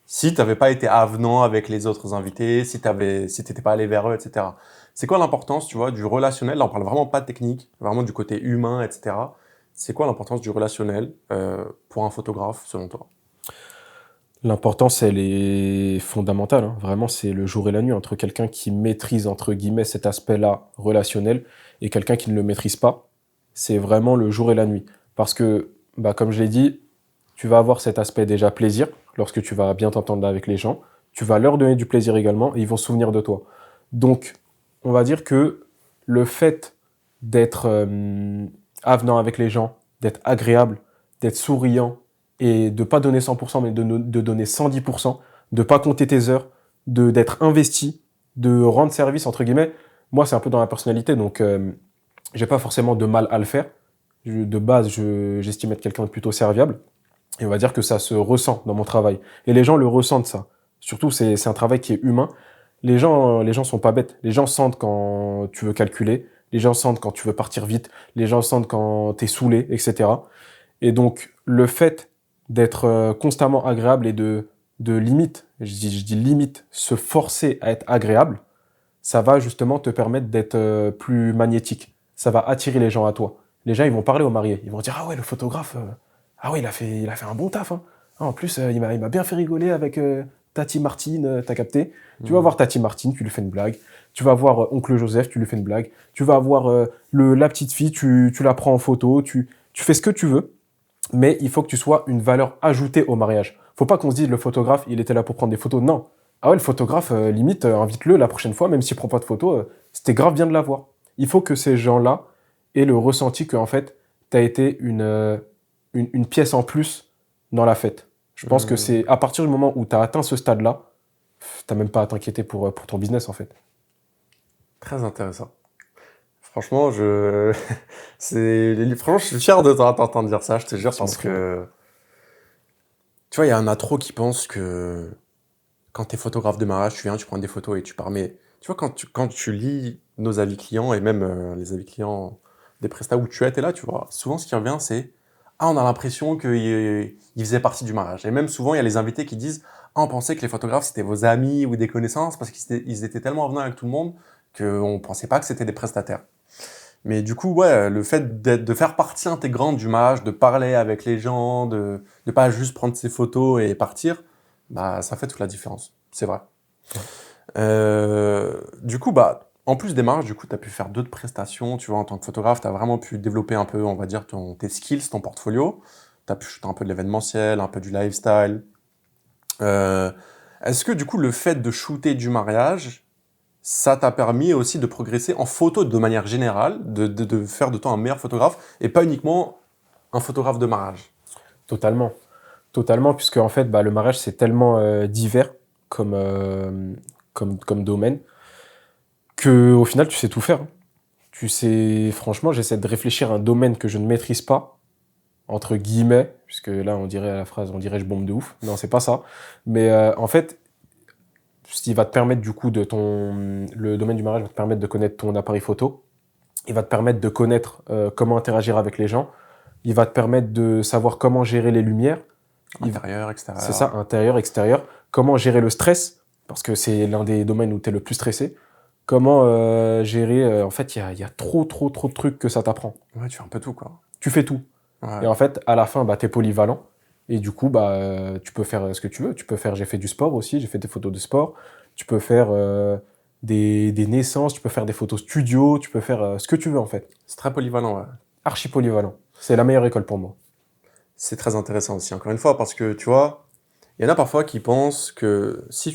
si tu n'avais pas été avenant avec les autres invités, si t'étais pas allé vers eux, etc. C'est quoi l'importance, tu vois, du relationnel? Là, on parle vraiment pas de technique, vraiment du côté humain, etc. C'est quoi l'importance du relationnel pour un photographe, selon toi? L'importance, elle est fondamentale, hein. Vraiment, c'est le jour et la nuit entre quelqu'un qui maîtrise, entre guillemets, cet aspect-là relationnel et quelqu'un qui ne le maîtrise pas. C'est vraiment le jour et la nuit. Parce que, comme je l'ai dit, tu vas avoir cet aspect déjà plaisir lorsque tu vas bien t'entendre avec les gens. Tu vas leur donner du plaisir également et ils vont se souvenir de toi. Donc, on va dire que le fait d'être avenant avec les gens, d'être agréable, d'être souriant et de pas donner 100%, mais de donner 110%, de pas compter tes heures, d'être investi, de rendre service, entre guillemets, moi, c'est un peu dans la personnalité, donc j'ai pas forcément de mal à le faire. De base, j'estime être quelqu'un de plutôt serviable. Et on va dire que ça se ressent dans mon travail. Et les gens le ressentent, ça. Surtout, c'est un travail qui est humain. Les gens sont pas bêtes. Les gens sentent quand tu veux calculer. Les gens sentent quand tu veux partir vite. Les gens sentent quand t'es saoulé, etc. Et donc, le fait d'être constamment agréable et de limite je dis limite, se forcer à être agréable, ça va justement te permettre d'être plus magnétique. Ça va attirer les gens à toi. Les gens, ils vont parler aux mariés. Ils vont dire, ah ouais, le photographe, ah ouais, il a fait un bon taf, hein. Ah, en plus, il m'a bien fait rigoler avec Tati Martine, t'as capté? Tu vas voir Tati Martine, tu lui fais une blague. Tu vas voir Oncle Joseph, tu lui fais une blague. Tu vas voir la petite fille, tu la prends en photo. Tu fais ce que tu veux, mais il faut que tu sois une valeur ajoutée au mariage. Faut pas qu'on se dise, le photographe, il était là pour prendre des photos. Non. Ah ouais, le photographe, limite, invite-le la prochaine fois, même s'il prend pas de photos, c'était grave bien de l'avoir. Il faut que ces gens-là aient le ressenti que, en fait, t'as été une pièce en plus dans la fête. Je pense que Hmm. c'est à partir du moment où tu as atteint ce stade-là, t'as même pas à t'inquiéter pour ton business, en fait. Très intéressant. Franchement, franchement, je suis fier de t'entendre dire ça, je te jure, Merci, mon parce frérot. que, tu vois, il y en a trop qui pensent que quand tu es photographe de mariage, tu viens, tu prends des photos et tu pars. Mais tu vois, quand tu lis nos avis clients et même les avis clients des prestats où tu étais là, tu vois, souvent ce qui revient, c'est ah, on a l'impression qu'il faisait partie du mariage. Et même souvent, il y a les invités qui disent ah, on pensait que les photographes, c'était vos amis ou des connaissances parce qu'ils étaient tellement avenants avec tout le monde qu'on ne pensait pas que c'était des prestataires. Mais du coup, ouais, le fait de faire partie intégrante du mariage, de parler avec les gens, de ne pas juste prendre ses photos et partir, bah, ça fait toute la différence. C'est vrai. Ouais. Du coup, bah, en plus des mariages, du coup, tu as pu faire d'autres prestations. Tu vois, en tant que photographe, tu as vraiment pu développer un peu, on va dire, tes skills, ton portfolio. Tu as pu shooter un peu de l'événementiel, un peu du lifestyle. Euh, Est-ce que, du coup, le fait de shooter du mariage, ça t'a permis aussi de progresser en photo de manière générale, de faire de toi un meilleur photographe et pas uniquement un photographe de mariage? Totalement. Totalement, puisque en fait, bah, le mariage, c'est tellement divers comme domaine que au final, tu sais tout faire, hein. Tu sais, franchement, j'essaie de réfléchir à un domaine que je ne maîtrise pas, entre guillemets, puisque là, on dirait à la phrase, on dirait je bombe de ouf. Non, c'est pas ça. Mais en fait, ce qui va te permettre du coup le domaine du mariage va te permettre de connaître ton appareil photo. Il va te permettre de connaître comment interagir avec les gens. Il va te permettre de savoir comment gérer les lumières. Il va- Intérieur, C'est ça, extérieur. intérieur, extérieur. Comment gérer le stress, parce que c'est l'un des domaines où tu es le plus stressé. Comment gérer. En fait, il y a trop, trop, trop de trucs que ça t'apprend. Ouais, tu fais un peu tout, quoi. Tu fais tout. Et Ouais. en fait, à la fin, bah, tu es polyvalent. Et du coup, bah, tu peux faire ce que tu veux. Tu peux faire, j'ai fait du sport aussi, j'ai fait des photos de sport. Tu peux faire des naissances, tu peux faire des photos studio, tu peux faire ce que tu veux en fait. C'est très polyvalent, ouais. Archi polyvalent. C'est la meilleure école pour moi. C'est très intéressant aussi, encore une fois, parce que tu vois, il y en a parfois qui pensent que si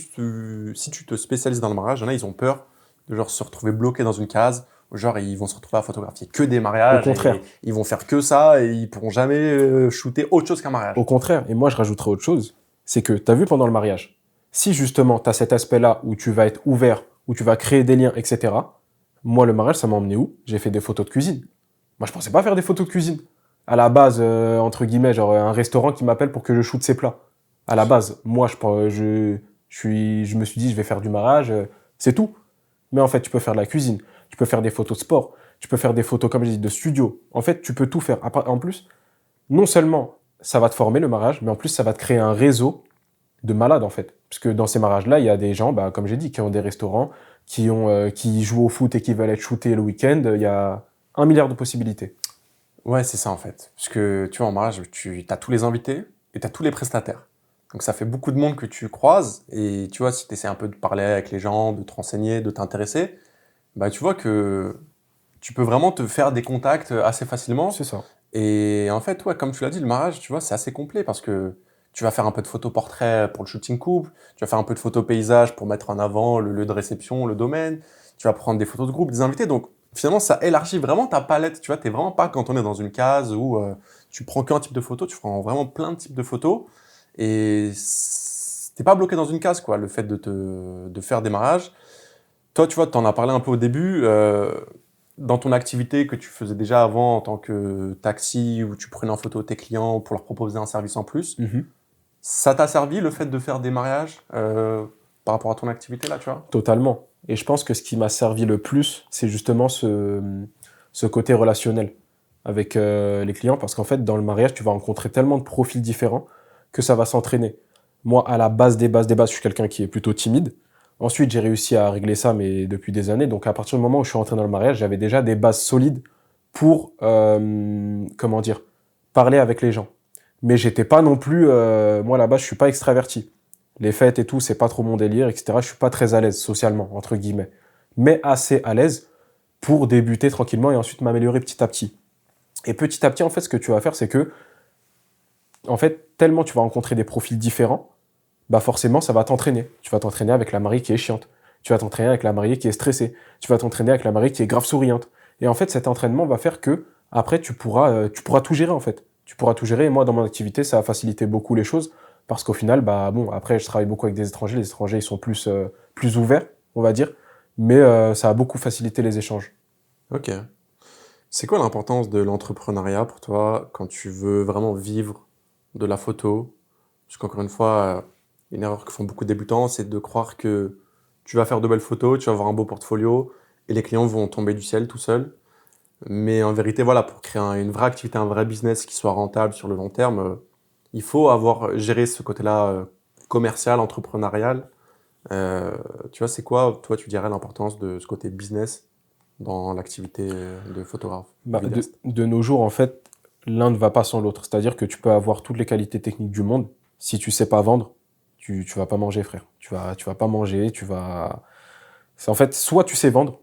tu te spécialises dans le mariage, il y en a, ils ont peur de genre se retrouver bloqués dans une case, ou genre ils vont se retrouver à photographier que des Au mariages contraire. et ils vont faire que ça et ils pourront jamais shooter autre chose qu'un mariage. Au contraire. Et moi, je rajouterais autre chose. C'est que tu as vu pendant le mariage, si justement tu as cet aspect-là où tu vas être ouvert, où tu vas créer des liens, etc. Moi, le mariage, ça m'a emmené où? J'ai fait des photos de cuisine. Moi, je pensais pas faire des photos de cuisine. À la base, entre guillemets, genre un restaurant qui m'appelle pour que je shoote ses plats. À la base, moi, je me suis dit, je vais faire du mariage, c'est tout. Mais en fait, tu peux faire de la cuisine, tu peux faire des photos de sport, tu peux faire des photos, comme je dis, de studio. En fait, tu peux tout faire. En plus, non seulement ça va te former le mariage, mais en plus, ça va te créer un réseau de malades, en fait. Parce que dans ces mariages-là, il y a des gens, bah, comme j'ai dit, qui ont des restaurants, qui jouent au foot et qui veulent être shootés le week-end. Il y a 1 milliard de possibilités. Ouais, c'est ça en fait. Parce que tu vois, en mariage, tu as tous les invités et tu as tous les prestataires. Donc ça fait beaucoup de monde que tu croises et tu vois, si tu essaies un peu de parler avec les gens, de te renseigner, de t'intéresser, bah tu vois que tu peux vraiment te faire des contacts assez facilement. C'est ça. Et en fait, ouais, comme tu l'as dit, le mariage, tu vois, c'est assez complet parce que tu vas faire un peu de photos portraits pour le shooting couple, tu vas faire un peu de photos paysage pour mettre en avant le lieu de réception, le domaine, tu vas prendre des photos de groupe, des invités. Donc finalement, ça élargit vraiment ta palette. Tu vois, t'es vraiment pas quand on est dans une case où tu prends qu'un type de photo, tu prends vraiment plein de types de photos et t'es pas bloqué dans une case, quoi, le fait de faire des mariages. Toi, tu vois, tu en as parlé un peu au début. Dans ton activité que tu faisais déjà avant en tant que taxi, où tu prenais en photo tes clients pour leur proposer un service en plus, Mhm. ça t'a servi le fait de faire des mariages par rapport à ton activité là, tu vois? Totalement. Et je pense que ce qui m'a servi le plus, c'est justement ce côté relationnel avec les clients. Parce qu'en fait, dans le mariage, tu vas rencontrer tellement de profils différents que ça va s'entraîner. Moi, à la base des bases, je suis quelqu'un qui est plutôt timide. Ensuite, j'ai réussi à régler ça, mais depuis des années. Donc, à partir du moment où je suis rentré dans le mariage, j'avais déjà des bases solides pour, comment dire, parler avec les gens. Mais j'étais pas non plus, moi, à la base, je suis pas extraverti. Les fêtes et tout, c'est pas trop mon délire, etc. Je suis pas très à l'aise socialement, entre guillemets. Mais assez à l'aise pour débuter tranquillement et ensuite m'améliorer petit à petit. Et petit à petit, en fait, ce que tu vas faire, c'est que, en fait, tellement tu vas rencontrer des profils différents, bah forcément, ça va t'entraîner. Tu vas t'entraîner avec la mariée qui est chiante. Tu vas t'entraîner avec la mariée qui est stressée. Tu vas t'entraîner avec la mariée qui est grave souriante. Et en fait, cet entraînement va faire que, après, tu pourras tout gérer, en fait. Tu pourras tout gérer. Et moi, dans mon activité, ça a facilité beaucoup les choses. Parce qu'au final, bah bon, après, je travaille beaucoup avec des étrangers. Les étrangers, ils sont plus ouverts, on va dire. Mais ça a beaucoup facilité les échanges. Ok. C'est quoi l'importance de l'entrepreneuriat pour toi quand tu veux vraiment vivre de la photo? Parce qu'encore une fois, une erreur que font beaucoup de débutants, c'est de croire que tu vas faire de belles photos, tu vas avoir un beau portfolio et les clients vont tomber du ciel tout seuls. Mais en vérité, voilà, pour créer une vraie activité, un vrai business qui soit rentable sur le long terme, il faut avoir géré ce côté-là commercial, entrepreneurial. Tu vois, c'est quoi, toi, tu dirais l'importance de ce côté business dans l'activité de photographe ou Bah, vidéaste? de nos jours, en fait, l'un ne va pas sans l'autre. C'est-à-dire que tu peux avoir toutes les qualités techniques du monde. Si tu sais pas vendre, tu vas pas manger, frère. Tu vas pas manger, tu vas... C'est en fait, soit tu sais vendre,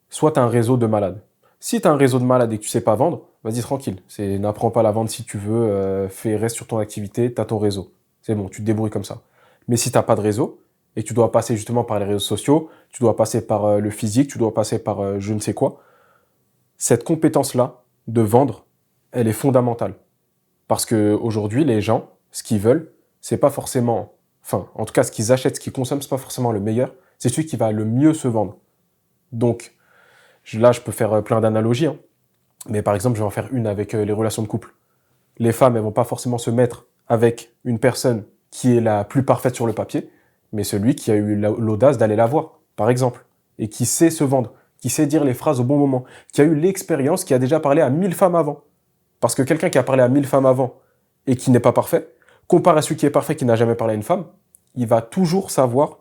soit tu as un réseau de malades. Si tu as un réseau de malades et que tu sais pas vendre, vas-y tranquille. N'apprends pas la vente si tu veux, reste sur ton activité, tu as ton réseau. C'est bon, tu te débrouilles comme ça. Mais si t'as pas de réseau, et que tu dois passer justement par les réseaux sociaux, tu dois passer par le physique, tu dois passer par je ne sais quoi, cette compétence-là de vendre, elle est fondamentale. Parce que aujourd'hui, les gens, ce qu'ils veulent, c'est pas forcément, enfin, en tout cas, ce qu'ils achètent, ce qu'ils consomment, c'est pas forcément le meilleur, c'est celui qui va le mieux se vendre. Donc, là, je peux faire plein d'analogies, hein. Mais par exemple, je vais en faire une avec les relations de couple. Les femmes, elles vont pas forcément se mettre avec une personne qui est la plus parfaite sur le papier, mais celui qui a eu l'audace d'aller la voir, par exemple, et qui sait se vendre, qui sait dire les phrases au bon moment, qui a eu l'expérience, qui a déjà parlé à 1000 femmes avant. Parce que quelqu'un qui a parlé à 1000 femmes avant et qui n'est pas parfait, comparé à celui qui est parfait, qui n'a jamais parlé à une femme, il va toujours savoir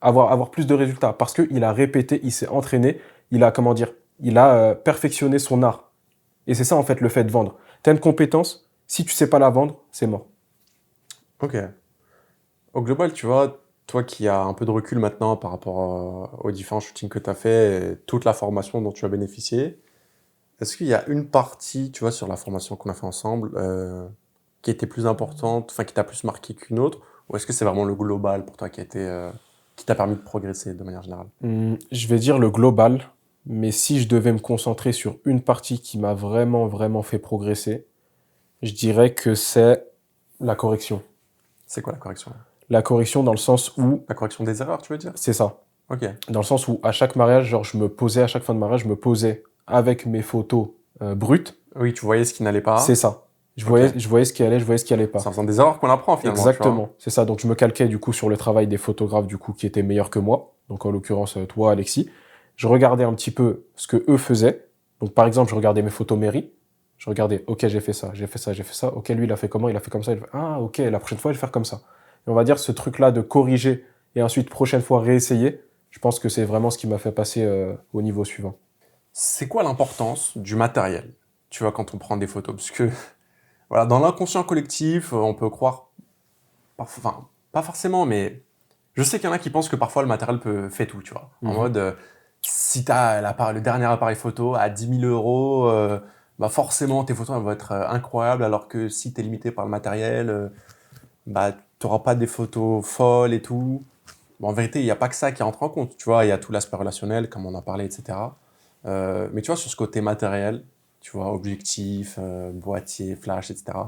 avoir plus de résultats. Parce qu'il a répété, il s'est entraîné, il a, comment dire, il a perfectionné son art. Et c'est ça, en fait, le fait de vendre. Tu as une compétence, si tu sais pas la vendre, c'est mort. Ok. Au global, tu vois, toi qui as un peu de recul maintenant par rapport aux différents shootings que tu as fait, et toute la formation dont tu as bénéficié, est-ce qu'il y a une partie, tu vois, sur la formation qu'on a fait ensemble, qui était plus importante, enfin qui t'a plus marqué qu'une autre, ou est-ce que c'est vraiment le global pour toi qui t'a permis de progresser de manière générale? Je vais dire le global, mais si je devais me concentrer sur une partie qui m'a vraiment, vraiment fait progresser, je dirais que c'est la correction. C'est quoi la correction? La correction dans le sens où, La correction des erreurs, tu veux dire? c'est ça, Ok. dans le sens où à chaque mariage, genre je me posais, à chaque fin de mariage, je me posais avec mes photos brutes, Oui, tu voyais ce qui n'allait c'est pas. ça. Ok. Je voyais ce qui allait, je voyais ce qui allait C'est pas. en faisant des erreurs qu'on apprend finalement, tu vois. Exactement, c'est ça. Donc je me calquais du coup sur le travail des photographes du coup qui étaient meilleurs que moi. Donc en l'occurrence toi, Alexis. Je regardais un petit peu ce que eux faisaient. Donc par exemple, je regardais mes photos mairie. Je regardais, ok, j'ai fait ça, j'ai fait ça, j'ai fait ça. Ok, lui il a fait comment? Il a fait comme ça. Ah ok, la prochaine fois je vais faire comme ça. Et on va dire ce truc-là de corriger et ensuite prochaine fois réessayer. Je pense que c'est vraiment ce qui m'a fait passer au niveau suivant. C'est quoi l'importance du matériel, tu vois, quand on prend des photos? Parce que, voilà, dans l'inconscient collectif, on peut croire, enfin, pas forcément, mais je sais qu'il y en a qui pensent que parfois le matériel fait tout, tu vois. En Mhm. mode, si tu as le dernier appareil photo à 10 000 euros, bah forcément tes photos elles vont être incroyables, alors que si tu es limité par le matériel, bah tu n'auras pas des photos folles et tout. Bon, en vérité, il n'y a pas que ça qui rentre en compte, tu vois. Il y a tout l'aspect relationnel, comme on a parlé, etc. Mais tu vois, sur ce côté matériel, tu vois, objectif, boîtier, flash, etc.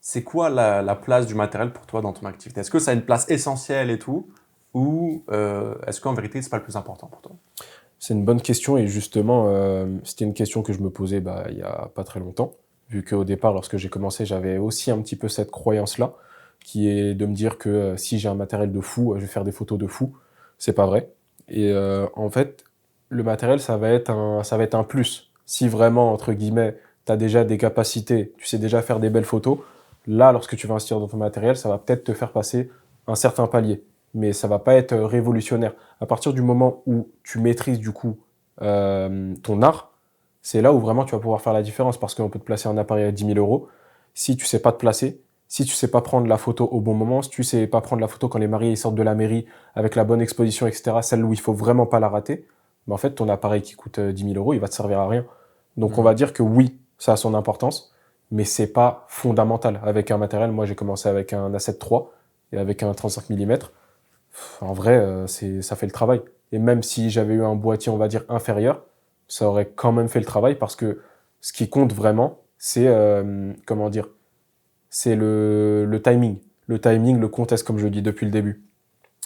C'est quoi la place du matériel pour toi dans ton activité? Est-ce que ça a une place essentielle et tout? Ou est-ce qu'en vérité, c'est pas le plus important pour toi? C'est une bonne question et justement, c'était une question que je me posais bah, il y a pas très longtemps, vu qu'au départ, lorsque j'ai commencé, j'avais aussi un petit peu cette croyance-là, qui est de me dire que si j'ai un matériel de fou, je vais faire des photos de fou. C'est pas vrai. Et en fait, le matériel, ça va être un plus. Si vraiment, entre guillemets, tu as déjà des capacités, tu sais déjà faire des belles photos, Là, lorsque tu vas investir dans ton matériel, ça va peut-être te faire passer un certain palier, mais ça va pas être révolutionnaire. À partir du moment où tu maîtrises du coup ton art, c'est là où vraiment tu vas pouvoir faire la différence parce qu'on peut te placer un appareil à 10 000 euros. Si tu sais pas te placer, si tu sais pas prendre la photo au bon moment, si tu sais pas prendre la photo quand les mariés ils sortent de la mairie avec la bonne exposition, etc., celle où il faut vraiment pas la rater, mais en fait, ton appareil qui coûte 10 000 euros, il va te servir à rien. Donc, on va Mhm. dire que oui, ça a son importance, mais c'est pas fondamental. Avec un matériel, moi, j'ai commencé avec un A7 III et avec un 35 mm. En vrai, ça fait le travail. Et même si j'avais eu un boîtier, on va dire, inférieur, ça aurait quand même fait le travail parce que ce qui compte vraiment, c'est, comment dire, c'est le timing. Le timing, le contexte, comme je le dis depuis le début.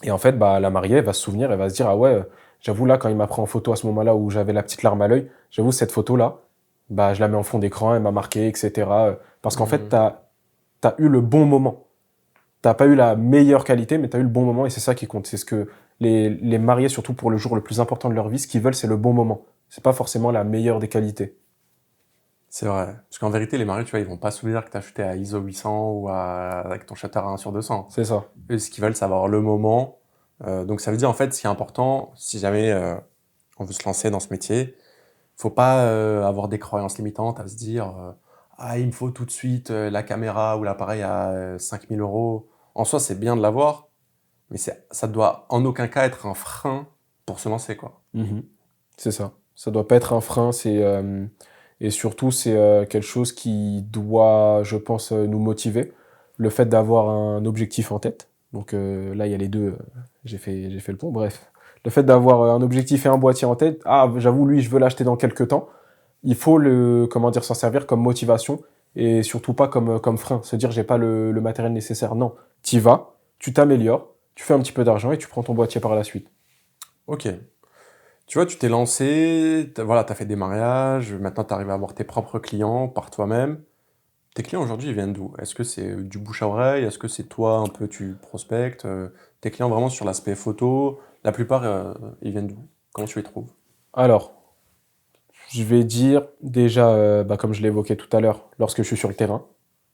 Et en fait, bah, la mariée, elle va se souvenir, elle va se dire, ah ouais, j'avoue là, quand il m'a pris en photo à ce moment-là où j'avais la petite larme à l'œil, j'avoue, cette photo-là, bah, je la mets en fond d'écran, elle m'a marqué, etc. Parce qu'en fait, Mhm. t'as eu le bon moment. T'as pas eu la meilleure qualité, mais t'as eu le bon moment et c'est ça qui compte. C'est ce que les mariés, surtout pour le jour le plus important de leur vie, ce qu'ils veulent, c'est le bon moment. C'est pas forcément la meilleure des qualités. C'est vrai. Parce qu'en vérité, les mariés, tu vois, ils vont pas se souvenir que tu as shooté à ISO 800 ou avec ton shutter à 1/200. C'est ça. Eux, ce qu'ils veulent, c'est avoir le moment. Donc ça veut dire, en fait, ce qui est important, si jamais on veut se lancer dans ce métier, faut pas avoir des croyances limitantes à se dire ah, il me faut tout de suite la caméra ou l'appareil à 5000 euros. En soi, c'est bien de l'avoir, mais ça doit en aucun cas être un frein pour se lancer, quoi. Mhm. C'est ça. Ça doit pas être un frein, et surtout, c'est quelque chose qui doit, je pense, nous motiver. Le fait d'avoir un objectif en tête. Donc là, il y a les deux. J'ai fait le pont. Bref. Le fait d'avoir un objectif et un boîtier en tête. Ah, j'avoue, lui, je veux l'acheter dans quelques temps. Il faut comment dire, s'en servir comme motivation et surtout pas comme frein. Se dire, j'ai pas le matériel nécessaire. Non. Tu y vas, tu t'améliores, tu fais un petit peu d'argent et tu prends ton boîtier par la suite. Ok. Tu vois, tu t'es lancé, voilà, tu as fait des mariages, maintenant tu arrives à avoir tes propres clients par toi-même. Tes clients aujourd'hui, ils viennent d'où? Est-ce que c'est du bouche à oreille? Est-ce que c'est toi un peu, tu prospectes? Tes clients vraiment sur l'aspect photo, la plupart, ils viennent d'où? Comment tu les trouves? Alors, je vais dire déjà, bah, comme je l'ai évoqué tout à l'heure, lorsque je suis sur le terrain.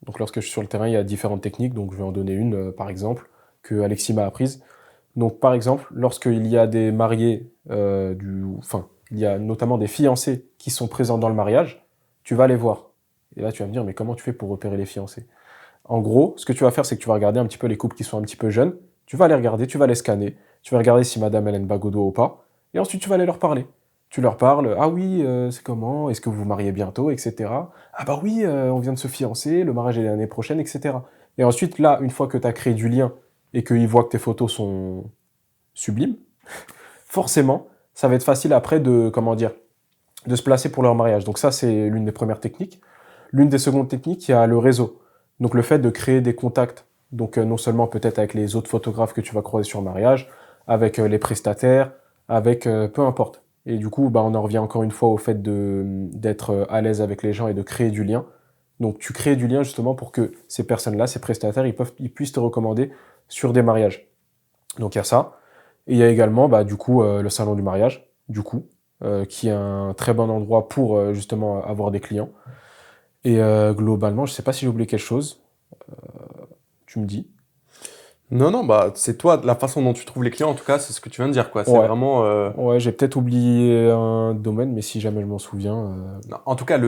Donc lorsque je suis sur le terrain, il y a différentes techniques. Donc je vais en donner une, par exemple, que Alexis m'a apprise. Donc par exemple, lorsqu'il y a des mariés, enfin, il y a notamment des fiancés qui sont présents dans le mariage, tu vas les voir. Et là, tu vas me dire, mais comment tu fais pour repérer les fiancés? En gros, ce que tu vas faire, c'est que tu vas regarder un petit peu les couples qui sont un petit peu jeunes. Tu vas les regarder, tu vas les scanner. Tu vas regarder si madame elle a une bague au doigt ou pas. Et ensuite, tu vas aller leur parler. Tu leur parles, ah oui, c'est comment? Est-ce que vous vous mariez bientôt, etc. Ah bah oui, on vient de se fiancer, le mariage est l'année prochaine, etc. Et ensuite, là, une fois que tu as créé du lien et qu'ils voient que tes photos sont sublimes, forcément, ça va être facile après de, comment dire, de se placer pour leur mariage. Donc ça, c'est l'une des premières techniques. L'une des secondes techniques, il y a le réseau. Donc le fait de créer des contacts, donc non seulement peut-être avec les autres photographes que tu vas croiser sur le mariage, avec les prestataires, avec peu importe. Et du coup, bah, on en revient encore une fois au fait d'être à l'aise avec les gens et de créer du lien. Donc tu crées du lien justement pour que ces personnes-là, ces prestataires, ils puissent te recommander sur des mariages. Donc il y a ça. Et il y a également bah, du coup le salon du mariage, du coup, qui est un très bon endroit pour justement avoir des clients. Et globalement, je sais pas si j'ai oublié quelque chose, tu me dis. Non, non, bah, c'est toi, la façon dont tu trouves les clients, en tout cas, c'est ce que tu viens de dire, quoi. C'est Ouais, vraiment, ouais, j'ai peut-être oublié un domaine, mais si jamais je m'en souviens. non, en tout cas,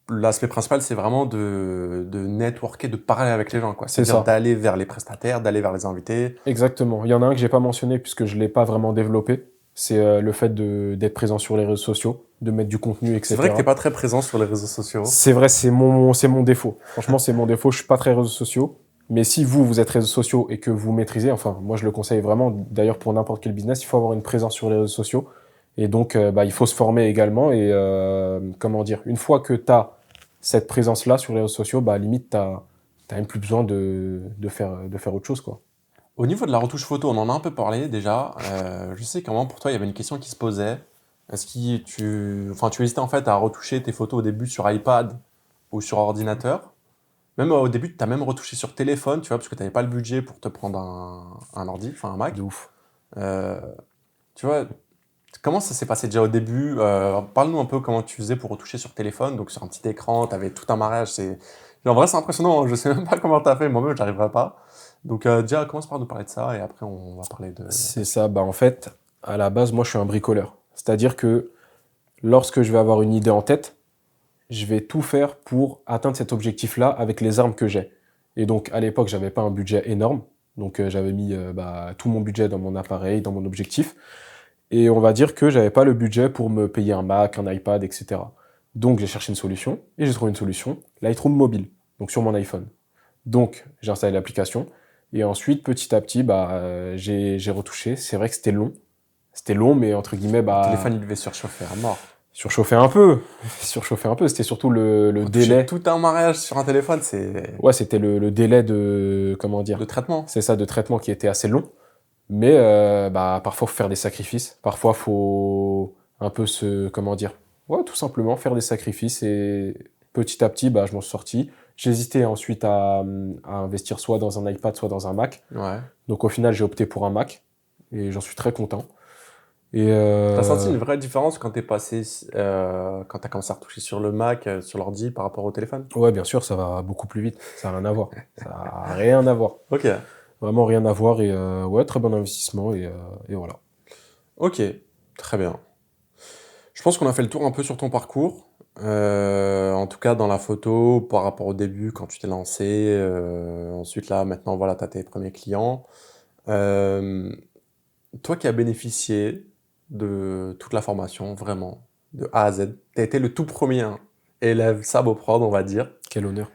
l'aspect principal, c'est vraiment de networker, de parler avec les gens, quoi. C'est C'est-à-dire ça, d'aller vers les prestataires, d'aller vers les invités. exactement. Il y en a un que j'ai pas mentionné puisque je l'ai pas vraiment développé. C'est le fait d'être présent sur les réseaux sociaux, de mettre du contenu, C'est vrai que t'es etc. pas très présent sur les réseaux sociaux. C'est vrai, c'est mon défaut. Franchement, c'est mon défaut. Je suis pas très réseaux sociaux. Mais si vous êtes réseaux sociaux et que vous maîtrisez, enfin, moi je le conseille vraiment. D'ailleurs, pour n'importe quel business, il faut avoir une présence sur les réseaux sociaux. Et donc, bah, il faut se former également. Et comment dire, une fois que tu as cette présence-là sur les réseaux sociaux, bah, limite, t'as même plus besoin de faire autre chose, quoi. Au niveau de la retouche photo, on en a un peu parlé déjà. Je sais qu'à un moment, pour toi, il y avait une question qui se posait. Est-ce que tu hésitais en fait à retoucher tes photos au début sur iPad ou sur ordinateur? Même au début, tu as même retouché sur téléphone, tu vois, parce que tu n'avais pas le budget pour te prendre un ordi, enfin un De Mac. ouf. Euh, Tu vois, comment ça s'est passé déjà au début? Parle-nous un peu comment tu faisais pour retoucher sur téléphone, donc sur un petit écran, tu avais tout un mariage, Et en vrai, c'est impressionnant, hein. Je sais même pas comment t'as fait, moi-même, j'arriverai pas. Donc, déjà, commence par nous parler de ça et après, on va parler de. C'est ça, bah en fait, à la base, moi je suis un bricoleur. C'est-à-dire que lorsque je vais avoir une idée en tête, je vais tout faire pour atteindre cet objectif-là avec les armes que j'ai. Et donc à l'époque, j'avais pas un budget énorme. Donc j'avais mis tout mon budget dans mon appareil, dans mon objectif. Et on va dire que j'avais pas le budget pour me payer un Mac, un iPad, etc. Donc j'ai cherché une solution et j'ai trouvé une solution, Lightroom mobile, donc sur mon iPhone. Donc j'ai installé l'application et ensuite petit à petit j'ai retouché. C'est vrai que c'était long, mais entre guillemets Le téléphone, il devait surchauffer à mort. surchauffer un peu, surchauffer un peu. C'était surtout le Toucher délai. tout un mariage sur un téléphone, c'est Ouais, c'était le délai de comment de dire. traitement. C'est ça, de traitement qui était assez long. Mais parfois, faut faire des sacrifices. Parfois, faut un peu comment dire, ouais, tout simplement faire des sacrifices. Et petit à petit, je m'en suis sorti. J'hésitais ensuite à investir soit dans un iPad, soit dans un Mac. Ouais. Donc au final, j'ai opté pour un Mac. Et j'en suis très content. Et T'as senti une vraie différence quand quand t'as commencé à retoucher sur le Mac, sur l'ordi, par rapport au téléphone? ouais, bien sûr, ça va beaucoup plus vite. Ça n'a rien à voir. Ça n'a rien à voir. Ok. Vraiment rien à voir. Et ouais, très bon investissement. Et voilà. Ok, très bien. Je pense qu'on a fait le tour un peu sur ton parcours. En tout cas, dans la photo, par rapport au début, quand tu t'es lancé. Ensuite, là, maintenant, voilà, tu as tes premiers clients. Euh, Toi qui as bénéficié de toute la formation, vraiment, de A à Z, tu as été le tout premier hein, élève Saboprod, on va dire. Quel honneur.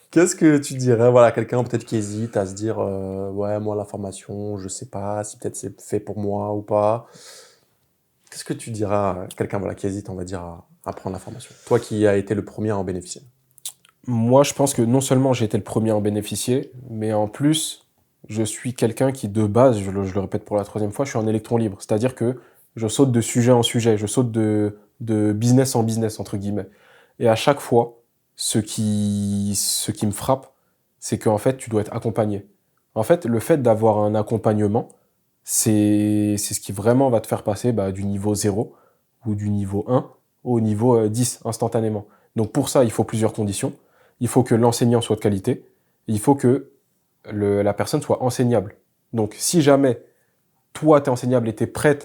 Qu'est-ce que tu dirais, voilà, quelqu'un peut-être qui hésite à se dire, ouais, moi, la formation, je sais pas si peut-être c'est fait pour moi ou pas. Qu'est-ce que tu diras à quelqu'un voilà, qui hésite, on va dire, à prendre la formation? Toi qui as été le premier à en bénéficier. Moi, je pense que non seulement j'ai été le premier à en bénéficier, mais en plus, je suis quelqu'un qui, de base, je le répète pour la troisième fois, je suis un électron libre. C'est-à-dire que je saute de sujet en sujet, je saute de business en business, entre guillemets. Et à chaque fois, ce qui me frappe, c'est qu'en fait, tu dois être accompagné. En fait, le fait d'avoir un accompagnement, c'est ce qui vraiment va te faire passer du niveau 0 ou du niveau 1 au niveau 10 instantanément. Donc pour ça, il faut plusieurs conditions. Il faut que l'enseignant soit de qualité, et il faut que la personne soit enseignable. Donc si jamais toi, tu es enseignable et tu es prêt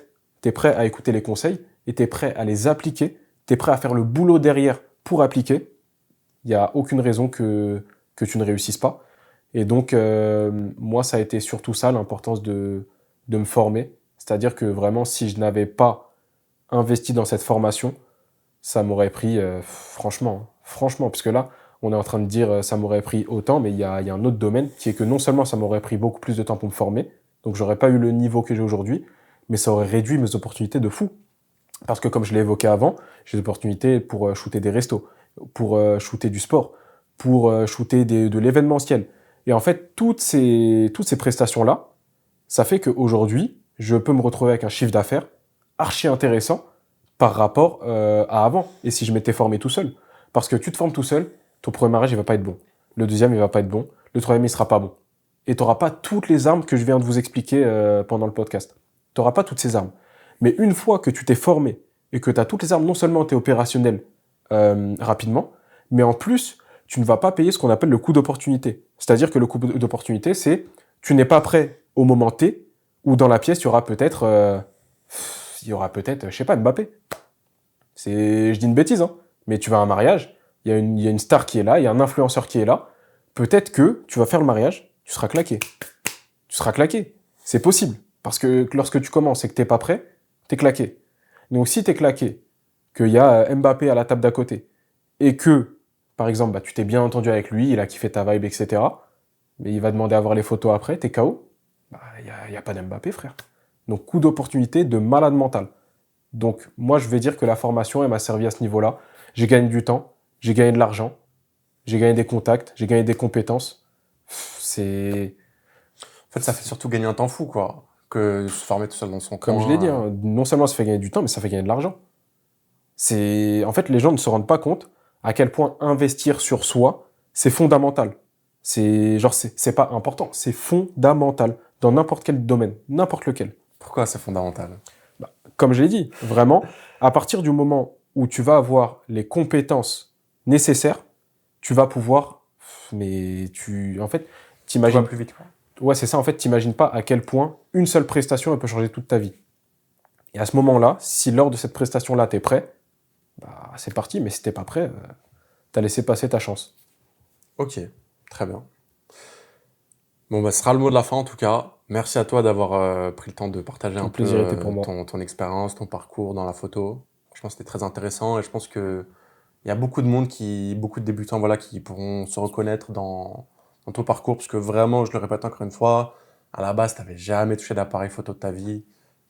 à écouter les conseils, et tu es prêt à les appliquer, tu es prêt à faire le boulot derrière pour appliquer, il n'y a aucune raison que tu ne réussisses pas. Et donc, moi, ça a été surtout ça, l'importance de me former. C'est-à-dire que vraiment, si je n'avais pas investi dans cette formation, ça m'aurait pris, franchement, parce que là, on est en train de dire ça m'aurait pris autant, mais il y a un autre domaine qui est que non seulement ça m'aurait pris beaucoup plus de temps pour me former, donc j'aurais pas eu le niveau que j'ai aujourd'hui, mais ça aurait réduit mes opportunités de fou. Parce que comme je l'ai évoqué avant, j'ai des opportunités pour shooter des restos, pour shooter du sport, pour shooter de l'événementiel. Et en fait, toutes ces prestations-là, ça fait qu'aujourd'hui, je peux me retrouver avec un chiffre d'affaires archi intéressant par rapport à avant. Et si je m'étais formé tout seul. Parce que tu te formes tout seul, ton premier mariage, il va pas être bon. Le deuxième, il va pas être bon. Le troisième, il sera pas bon. Et tu n'auras pas toutes les armes que je viens de vous expliquer pendant le podcast. Tu n'auras pas toutes ces armes. Mais une fois que tu t'es formé et que tu as toutes les armes, non seulement tu es opérationnel rapidement, mais en plus, tu ne vas pas payer ce qu'on appelle le coût d'opportunité. C'est-à-dire que le coût d'opportunité, c'est tu n'es pas prêt au moment T, où dans la pièce, il y aura peut-être, je sais pas, Mbappé. Je dis une bêtise, hein, mais tu vas à un mariage, il y a une star qui est là, il y a un influenceur qui est là, peut-être que tu vas faire le mariage, tu seras claqué. Tu seras claqué. C'est possible. Parce que lorsque tu commences et que t'es pas prêt, t'es claqué. Donc si t'es claqué, qu'il y a Mbappé à la table d'à côté, et que, par exemple, tu t'es bien entendu avec lui, il a kiffé ta vibe, etc., mais il va demander à voir les photos après, t'es KO, y a pas d'Mbappé, frère. Donc coup d'opportunité de malade mental. Donc moi, je vais dire que la formation, elle m'a servi à ce niveau-là. J'ai gagné du temps, j'ai gagné de l'argent, j'ai gagné des contacts, j'ai gagné des compétences. C'est... En fait, ça fait surtout gagner un temps fou, quoi, que se former tout seul dans son Comme coin. je l'ai dit, hein, non seulement ça fait gagner du temps, mais ça fait gagner de l'argent. En fait, les gens ne se rendent pas compte à quel point investir sur soi, c'est fondamental. C'est pas important, c'est fondamental dans n'importe quel domaine, n'importe lequel. Pourquoi c'est fondamental? Comme je l'ai dit, vraiment, à partir du moment où tu vas avoir les compétences nécessaires, tu vas pouvoir, mais en fait, Tu vas t'imagines, plus vite, quoi. ouais, c'est ça, en fait, t'imagines pas à quel point une seule prestation, elle peut changer toute ta vie. Et à ce moment-là, si lors de cette prestation-là, t'es prêt, bah, c'est parti, mais si t'es pas prêt, t'as laissé passer ta chance. Ok, très bien. Bon, bah, ce sera le mot de la fin en tout cas. Merci à toi d'avoir pris le temps de partager Tout un le peu plaisir était pour moi. ton expérience, ton parcours dans la photo. Franchement, c'était très intéressant et je pense que il y a beaucoup de monde beaucoup de débutants, voilà, qui pourront se reconnaître dans ton parcours parce que vraiment, je le répète encore une fois, à la base, tu n'avais jamais touché d'appareil photo de ta vie.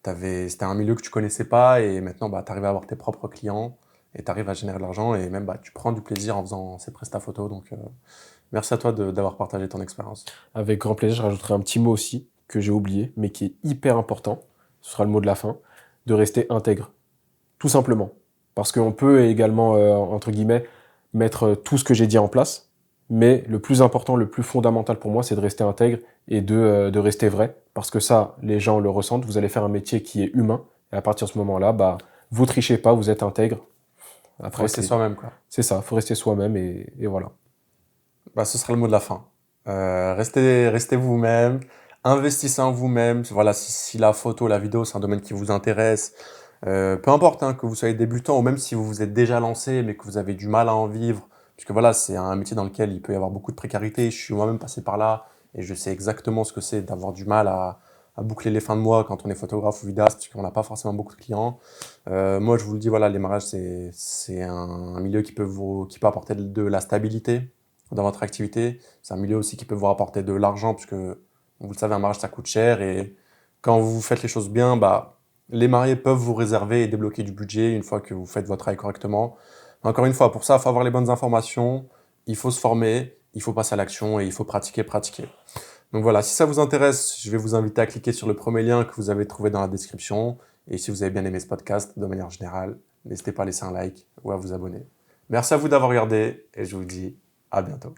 C'était un milieu que tu connaissais pas et maintenant, bah, tu arrives à avoir tes propres clients et tu arrives à générer de l'argent et même, bah, tu prends du plaisir en faisant ces prestats photos. Donc, merci à toi d'avoir partagé ton expérience. Avec grand plaisir, je rajouterai un petit mot aussi que j'ai oublié, mais qui est hyper important. Ce sera le mot de la fin, de rester intègre. Tout simplement. Parce qu'on peut également, entre guillemets, mettre tout ce que j'ai dit en place, mais le plus important, le plus fondamental pour moi, c'est de rester intègre et de rester vrai. Parce que ça, les gens le ressentent. Vous allez faire un métier qui est humain. Et à partir de ce moment-là, bah, vous trichez pas, vous êtes intègre. Faut Après, rester soi-même, quoi. c'est ça, faut rester soi-même et voilà. Bah, ce sera le mot de la fin. Restez vous-même, investissez en vous-même. Voilà, si la photo, la vidéo, c'est un domaine qui vous intéresse, peu importe hein, que vous soyez débutant ou même si vous vous êtes déjà lancé mais que vous avez du mal à en vivre, puisque voilà, c'est un métier dans lequel il peut y avoir beaucoup de précarité. Je suis moi-même passé par là et je sais exactement ce que c'est d'avoir du mal à boucler les fins de mois quand on est photographe ou vidéaste, puisqu'on n'a pas forcément beaucoup de clients. Moi, je vous le dis, voilà, les mariages, c'est un milieu qui peut apporter de la stabilité dans votre activité. C'est un milieu aussi qui peut vous rapporter de l'argent, puisque vous le savez, un mariage, ça coûte cher. Et quand vous faites les choses bien, bah, les mariés peuvent vous réserver et débloquer du budget une fois que vous faites votre travail correctement. Encore une fois, pour ça, il faut avoir les bonnes informations, il faut se former, il faut passer à l'action et il faut pratiquer, pratiquer. Donc voilà, si ça vous intéresse, je vais vous inviter à cliquer sur le premier lien que vous avez trouvé dans la description. Et si vous avez bien aimé ce podcast, de manière générale, n'hésitez pas à laisser un like ou à vous abonner. Merci à vous d'avoir regardé et je vous dis à bientôt.